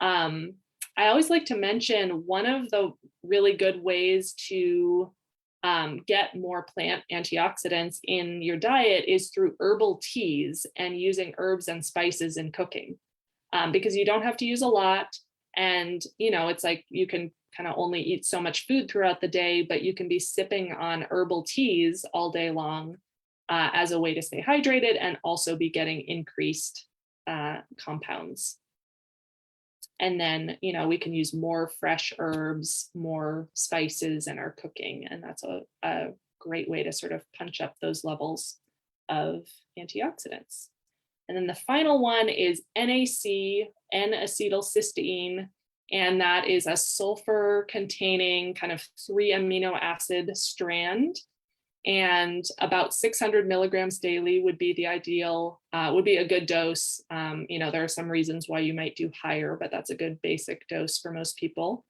I always like to mention one of the really good ways to get more plant antioxidants in your diet is through herbal teas and using herbs and spices in cooking, because you don't have to use a lot. And, it's like you can kind of only eat so much food throughout the day, but you can be sipping on herbal teas all day long as a way to stay hydrated and also be getting increased compounds. And then, we can use more fresh herbs, more spices in our cooking. And that's a great way to sort of punch up those levels of antioxidants. And then the final one is NAC, N-acetylcysteine. And that is a sulfur containing kind of 3 amino acid strand. And about 600 milligrams daily would be the ideal, would be a good dose. There are some reasons why you might do higher, but that's a good basic dose for most people.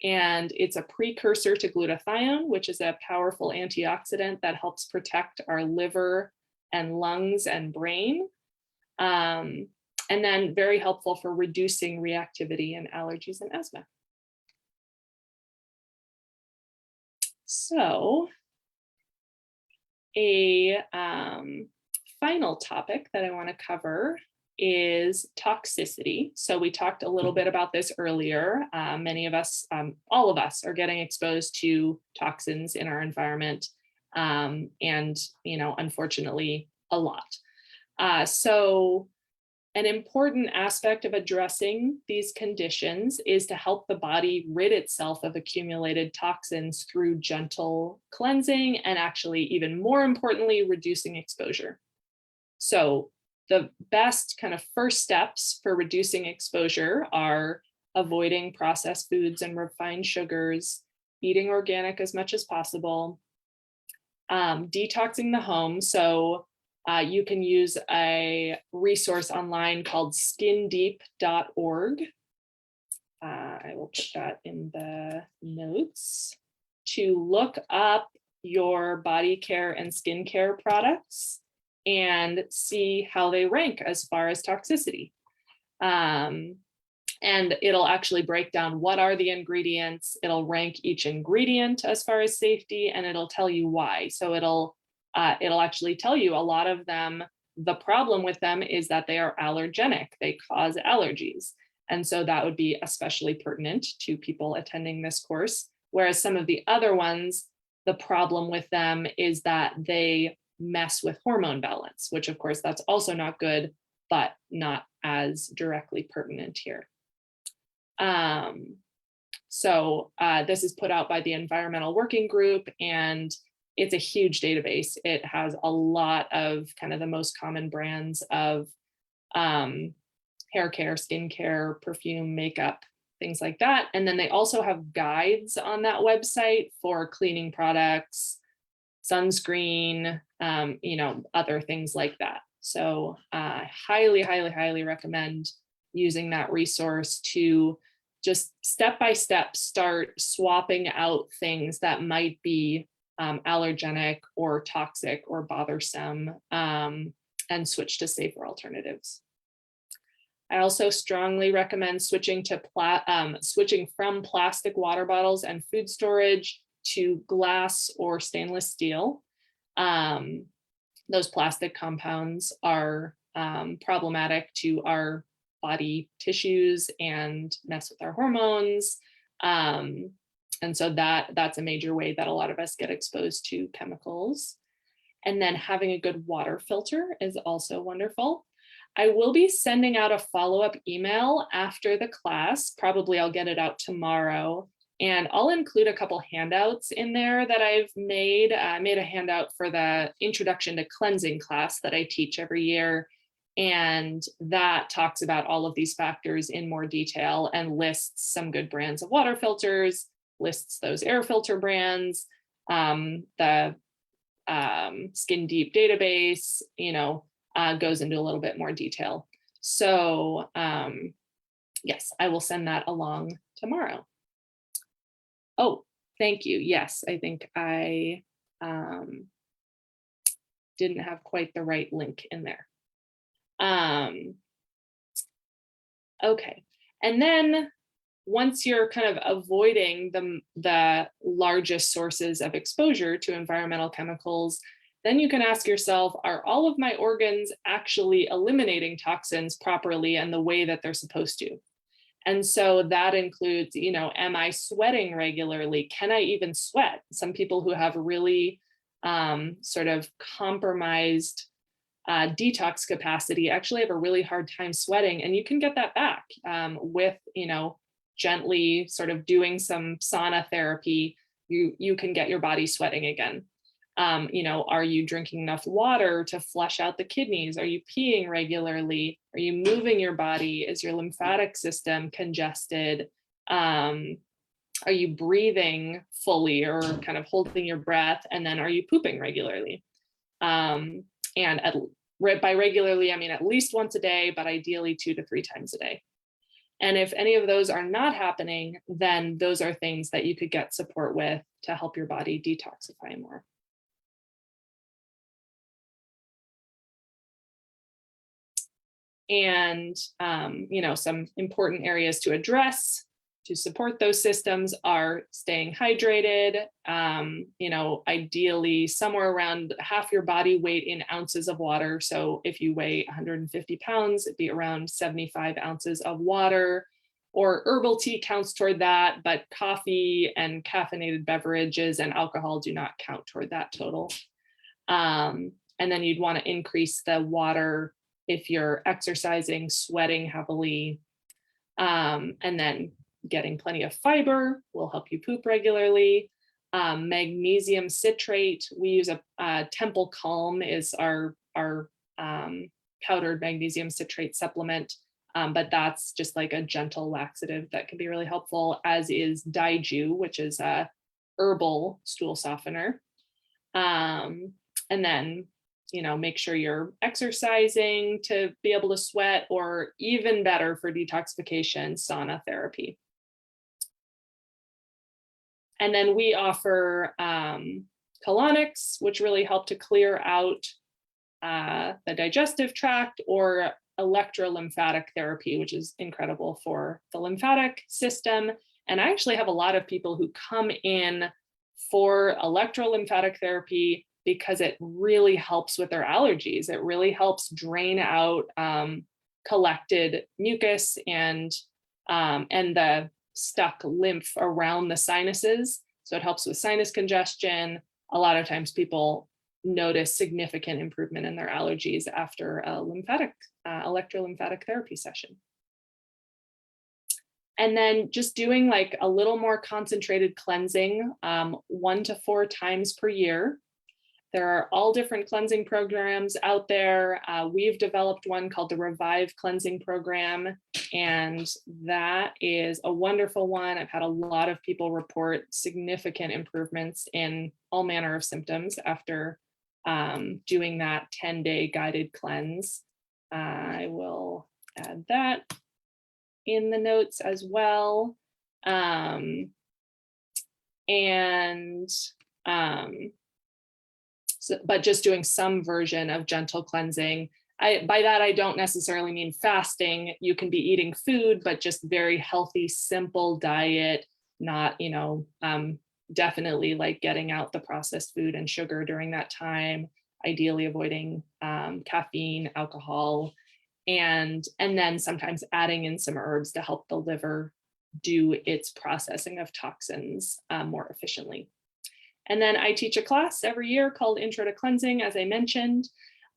And it's a precursor to glutathione, which is a powerful antioxidant that helps protect our liver and lungs and brain. And then very helpful for reducing reactivity in allergies and asthma. So a final topic that I want to cover is toxicity. So we talked a little bit about this earlier. Many of us, all of us, are getting exposed to toxins in our environment, and unfortunately, a lot. So an important aspect of addressing these conditions is to help the body rid itself of accumulated toxins through gentle cleansing, and actually, even more importantly, reducing exposure. So the best kind of first steps for reducing exposure are avoiding processed foods and refined sugars, eating organic as much as possible, detoxing the home. So you can use a resource online called skindeep.org. I will put that in the notes to look up your body care and skincare products and see how they rank as far as toxicity. And it'll actually break down what are the ingredients. It'll rank each ingredient as far as safety, and it'll tell you why. So it'll actually tell you a lot of them. The problem with them is that they are allergenic. They cause allergies. And so that would be especially pertinent to people attending this course. Whereas some of the other ones, the problem with them is that they mess with hormone balance, which of course that's also not good, but not as directly pertinent here. So this is put out by the Environmental Working Group, and it's a huge database. It has a lot of kind of the most common brands of hair care, skincare, perfume, makeup, things like that. And then they also have guides on that website for cleaning products, sunscreen, other things like that. So I highly, highly, highly recommend using that resource to just step-by-step start swapping out things that might be allergenic or toxic or bothersome, and switch to safer alternatives. I also strongly recommend switching from plastic water bottles and food storage to glass or stainless steel. Those plastic compounds are problematic to our body tissues and mess with our hormones. And so that's a major way that a lot of us get exposed to chemicals. And then having a good water filter is also wonderful. I will be sending out a follow-up email after the class. Probably I'll get it out tomorrow. And I'll include a couple handouts in there that I've made. I made a handout for the Introduction to Cleansing class that I teach every year. And that talks about all of these factors in more detail and lists some good brands of water filters, lists those air filter brands, the Skin Deep database, goes into a little bit more detail. So yes, I will send that along tomorrow. Oh, thank you. Yes, I think I didn't have quite the right link in there. Okay, and then once you're kind of avoiding the largest sources of exposure to environmental chemicals, then you can ask yourself, are all of my organs actually eliminating toxins properly and the way that they're supposed to? And so that includes, am I sweating regularly? Can I even sweat? Some people who have really sort of compromised detox capacity actually have a really hard time sweating, and you can get that back with, gently sort of doing some sauna therapy. You can get your body sweating again. Are you drinking enough water to flush out the kidneys? Are you peeing regularly? Are you moving your body? Is your lymphatic system congested? Are you breathing fully or kind of holding your breath? And then are you pooping regularly? And by regularly, I mean at least once a day, but ideally 2 to 3 times a day. And if any of those are not happening, then those are things that you could get support with to help your body detoxify more. And, some important areas to address to support those systems are staying hydrated, ideally somewhere around half your body weight in ounces of water. So if you weigh 150 pounds, it'd be around 75 ounces of water, or herbal tea counts toward that, but coffee and caffeinated beverages and alcohol do not count toward that total. And then you'd want to increase the water if you're exercising, sweating heavily, and then getting plenty of fiber will help you poop regularly. Magnesium citrate, we use a Temple Calm is our powdered magnesium citrate supplement, but that's just like a gentle laxative that can be really helpful, as is Daiju, which is a herbal stool softener. And then make sure you're exercising to be able to sweat, or even better for detoxification, sauna therapy. And then we offer colonics, which really help to clear out the digestive tract, or electrolymphatic therapy, which is incredible for the lymphatic system. And I actually have a lot of people who come in for electrolymphatic therapy because it really helps with their allergies. It really helps drain out collected mucus and the stuck lymph around the sinuses. So it helps with sinus congestion. A lot of times people notice significant improvement in their allergies after a electrolymphatic therapy session. And then just doing like a little more concentrated cleansing 1 to 4 times per year. There are all different cleansing programs out there. We've developed one called the Revive Cleansing Program, and that is a wonderful one. I've had a lot of people report significant improvements in all manner of symptoms after doing that 10-day guided cleanse. I will add that in the notes as well. But just doing some version of gentle cleansing. By that, I don't necessarily mean fasting. You can be eating food, but just very healthy, simple diet, not, definitely like getting out the processed food and sugar during that time, ideally avoiding caffeine, alcohol, and then sometimes adding in some herbs to help the liver do its processing of toxins more efficiently. And then I teach a class every year called Intro to Cleansing, as I mentioned.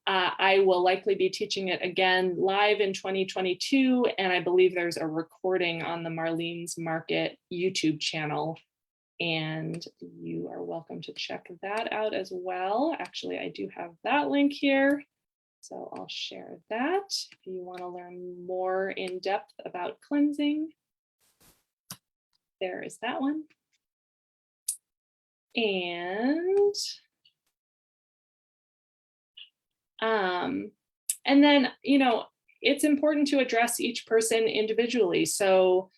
I will likely be teaching it again live in 2022, and I believe there's a recording on the Marlene's Market YouTube channel, and you are welcome to check that out as well. Actually, I do have that link here. So I'll share that if you want to learn more in depth about cleansing. There is that one. And then, you know, it's important to address each person individually. So,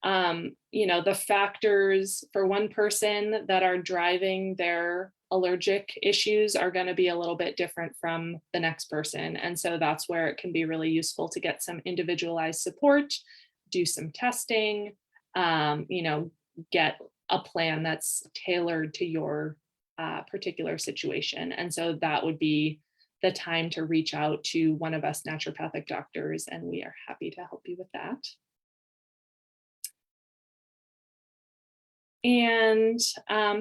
you know, the factors for one person that are driving their allergic issues are going to be a little bit different from the next person. And so that's where it can be really useful to get some individualized support, do some testing, you know, get a plan that's tailored to your particular situation. And so that would be the time to reach out to one of us naturopathic doctors, and we are happy to help you with that. And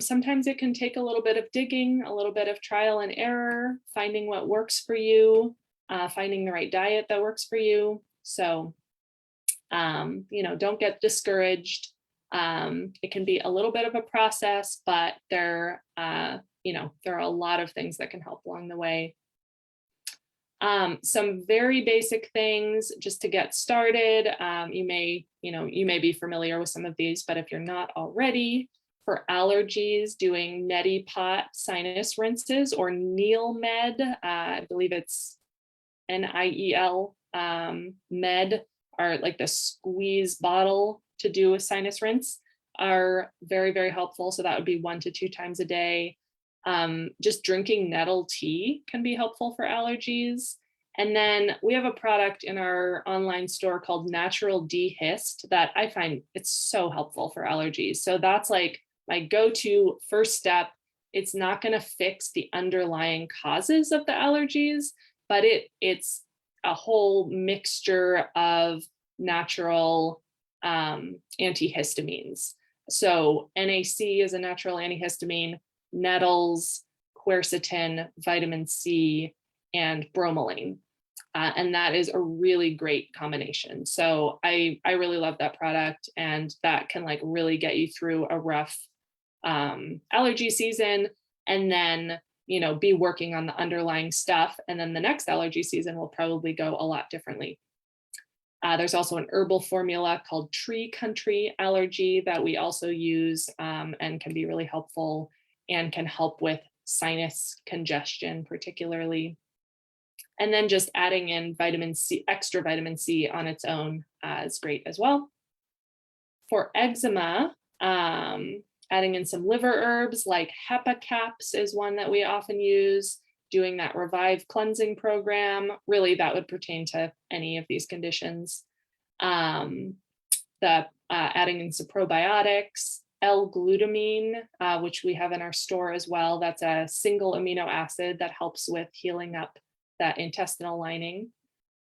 sometimes it can take a little bit of digging, a little bit of trial and error, finding what works for you, finding the right diet that works for you. So, you know, don't get discouraged. It can be a little bit of a process, but there, you know, there are a lot of things that can help along the way. Some very basic things just to get started. You may be familiar with some of these, but if you're not already, for allergies, doing neti pot sinus rinses or NeilMed, I believe it's NIEL, med, are like the squeeze bottle to do a sinus rinse, are very, very helpful. So that would be 1 to 2 times a day. Just drinking nettle tea can be helpful for allergies. And then we have a product in our online store called Natural Dehyst that I find it's so helpful for allergies. So that's like my go-to first step. It's not going to fix the underlying causes of the allergies, but it's a whole mixture of natural antihistamines. So NAC is a natural antihistamine, nettles, quercetin, vitamin C, and bromelain. And that is a really great combination. So I really love that product, and that can like really get you through a rough allergy season, and then, you know, be working on the underlying stuff. And then the next allergy season will probably go a lot differently. There's also an herbal formula called Tree Country Allergy that we also use and can be really helpful and can help with sinus congestion particularly. And then just adding in vitamin C, extra vitamin C on its own is great as well. For eczema, adding in some liver herbs like Hepa caps is one that we often use. Doing that Revive cleansing program, really that would pertain to any of these conditions. Adding in some probiotics, L-glutamine, which we have in our store as well. That's a single amino acid that helps with healing up that intestinal lining.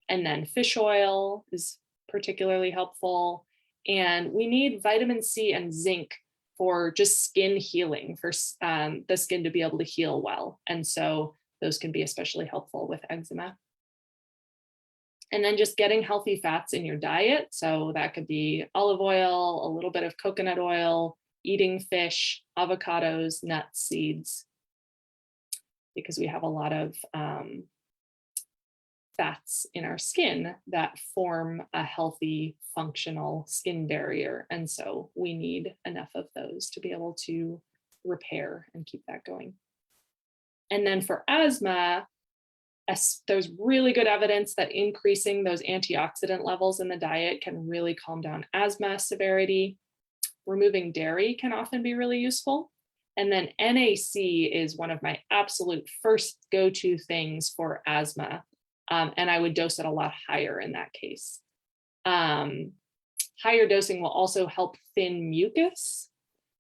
And then fish oil is particularly helpful. And we need vitamin C and zinc for just skin healing, for the skin to be able to heal well. And so those can be especially helpful with eczema. And then just getting healthy fats in your diet. So that could be olive oil, a little bit of coconut oil, eating fish, avocados, nuts, seeds, because we have a lot of fats in our skin that form a healthy, functional skin barrier. And so we need enough of those to be able to repair and keep that going. And then for asthma, there's really good evidence that increasing those antioxidant levels in the diet can really calm down asthma severity. Removing dairy can often be really useful. And then NAC is one of my absolute first go-to things for asthma. And I would dose it a lot higher in that case. Higher dosing will also help thin mucus.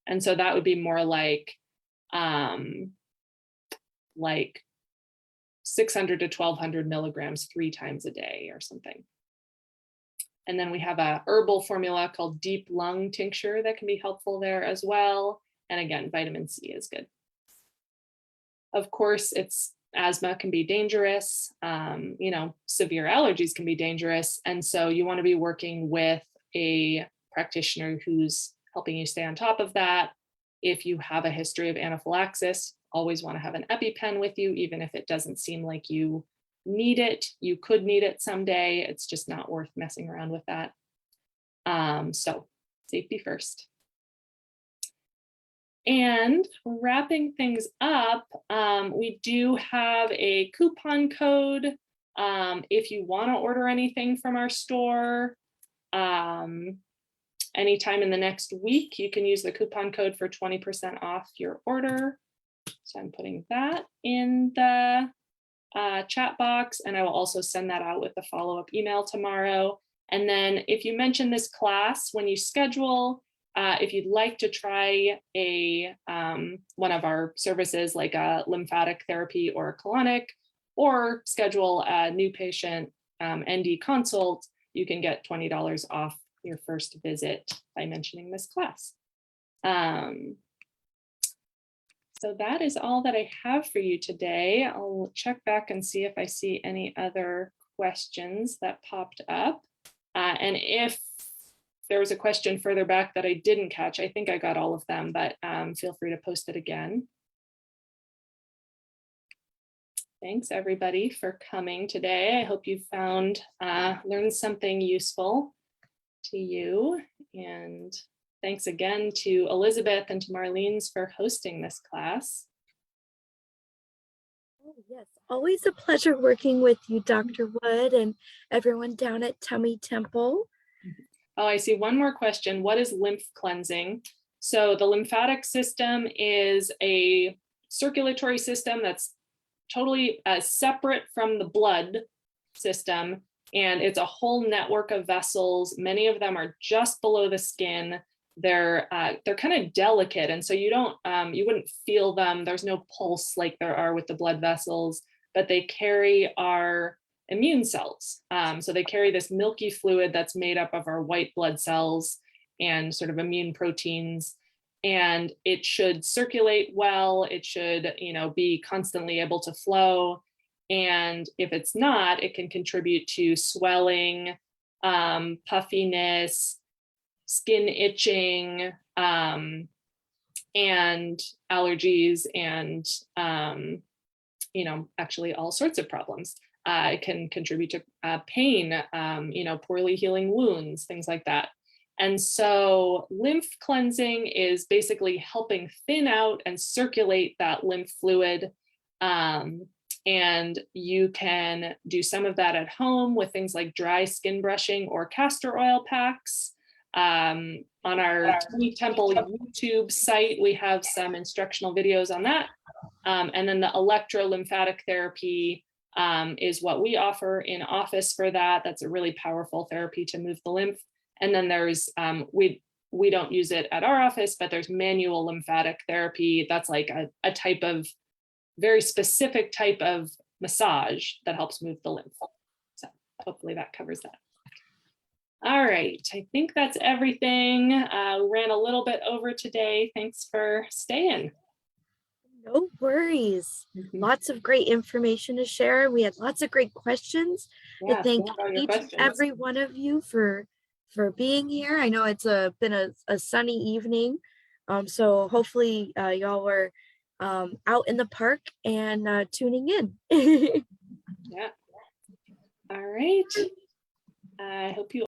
And so that would be more like 600 to 1200 milligrams 3 times a day or something. And then we have a herbal formula called Deep Lung Tincture that can be helpful there as well. And again, vitamin C is good. Of course, asthma can be dangerous. You know, severe allergies can be dangerous. And so you want to be working with a practitioner who's helping you stay on top of that. If you have a history of anaphylaxis, always want to have an EpiPen with you, even if it doesn't seem like you need it. You could need it someday. It's just not worth messing around with that. So safety first. And wrapping things up, we do have a coupon code. If you want to order anything from our store, anytime in the next week, you can use the coupon code for 20% off your order. So I'm putting that in the chat box, and I will also send that out with a follow-up email tomorrow. And then if you mention this class when you schedule, if you'd like to try one of our services like a lymphatic therapy or a colonic, or schedule a new patient ND consult, you can get $20 off your first visit by mentioning this class. So that is all that I have for you today. I'll check back and see if I see any other questions that popped up. And if there was a question further back that I didn't catch, I think I got all of them, but feel free to post it again. Thanks everybody for coming today. I hope you learned something useful to you. And thanks again to Elizabeth and to Marlene's for hosting this class. Oh, yes, always a pleasure working with you, Dr. Wood, and everyone down at Tummy Temple. Oh, I see one more question. What is lymph cleansing? So the lymphatic system is a circulatory system that's totally separate from the blood system. And it's a whole network of vessels. Many of them are just below the skin. They're kind of delicate. And so you wouldn't feel them. There's no pulse like there are with the blood vessels, but they carry our immune cells. So they carry this milky fluid that's made up of our white blood cells and sort of immune proteins. And it should circulate well. It should, be constantly able to flow. And if it's not, it can contribute to swelling, puffiness, skin itching, and allergies, and actually all sorts of problems. It can contribute to pain, poorly healing wounds, things like that. And so lymph cleansing is basically helping thin out and circulate that lymph fluid. And you can do some of that at home with things like dry skin brushing or castor oil packs. On our Tummy Temple YouTube site, we have some instructional videos on that. And then the electrolymphatic therapy is what we offer in office for that. That's a really powerful therapy to move the lymph. And then there's, we don't use it at our office, but there's manual lymphatic therapy. That's like a type of very specific type of massage that helps move the lymph. So hopefully that covers that. All right, I think that's everything. Ran a little bit over today. Thanks for staying. No worries. Lots of great information to share. We had lots of great questions. Yeah, I thank each and every one of you for being here. I know it's been a sunny evening, so hopefully y'all were out in the park and tuning in. Yeah. All right. I hope you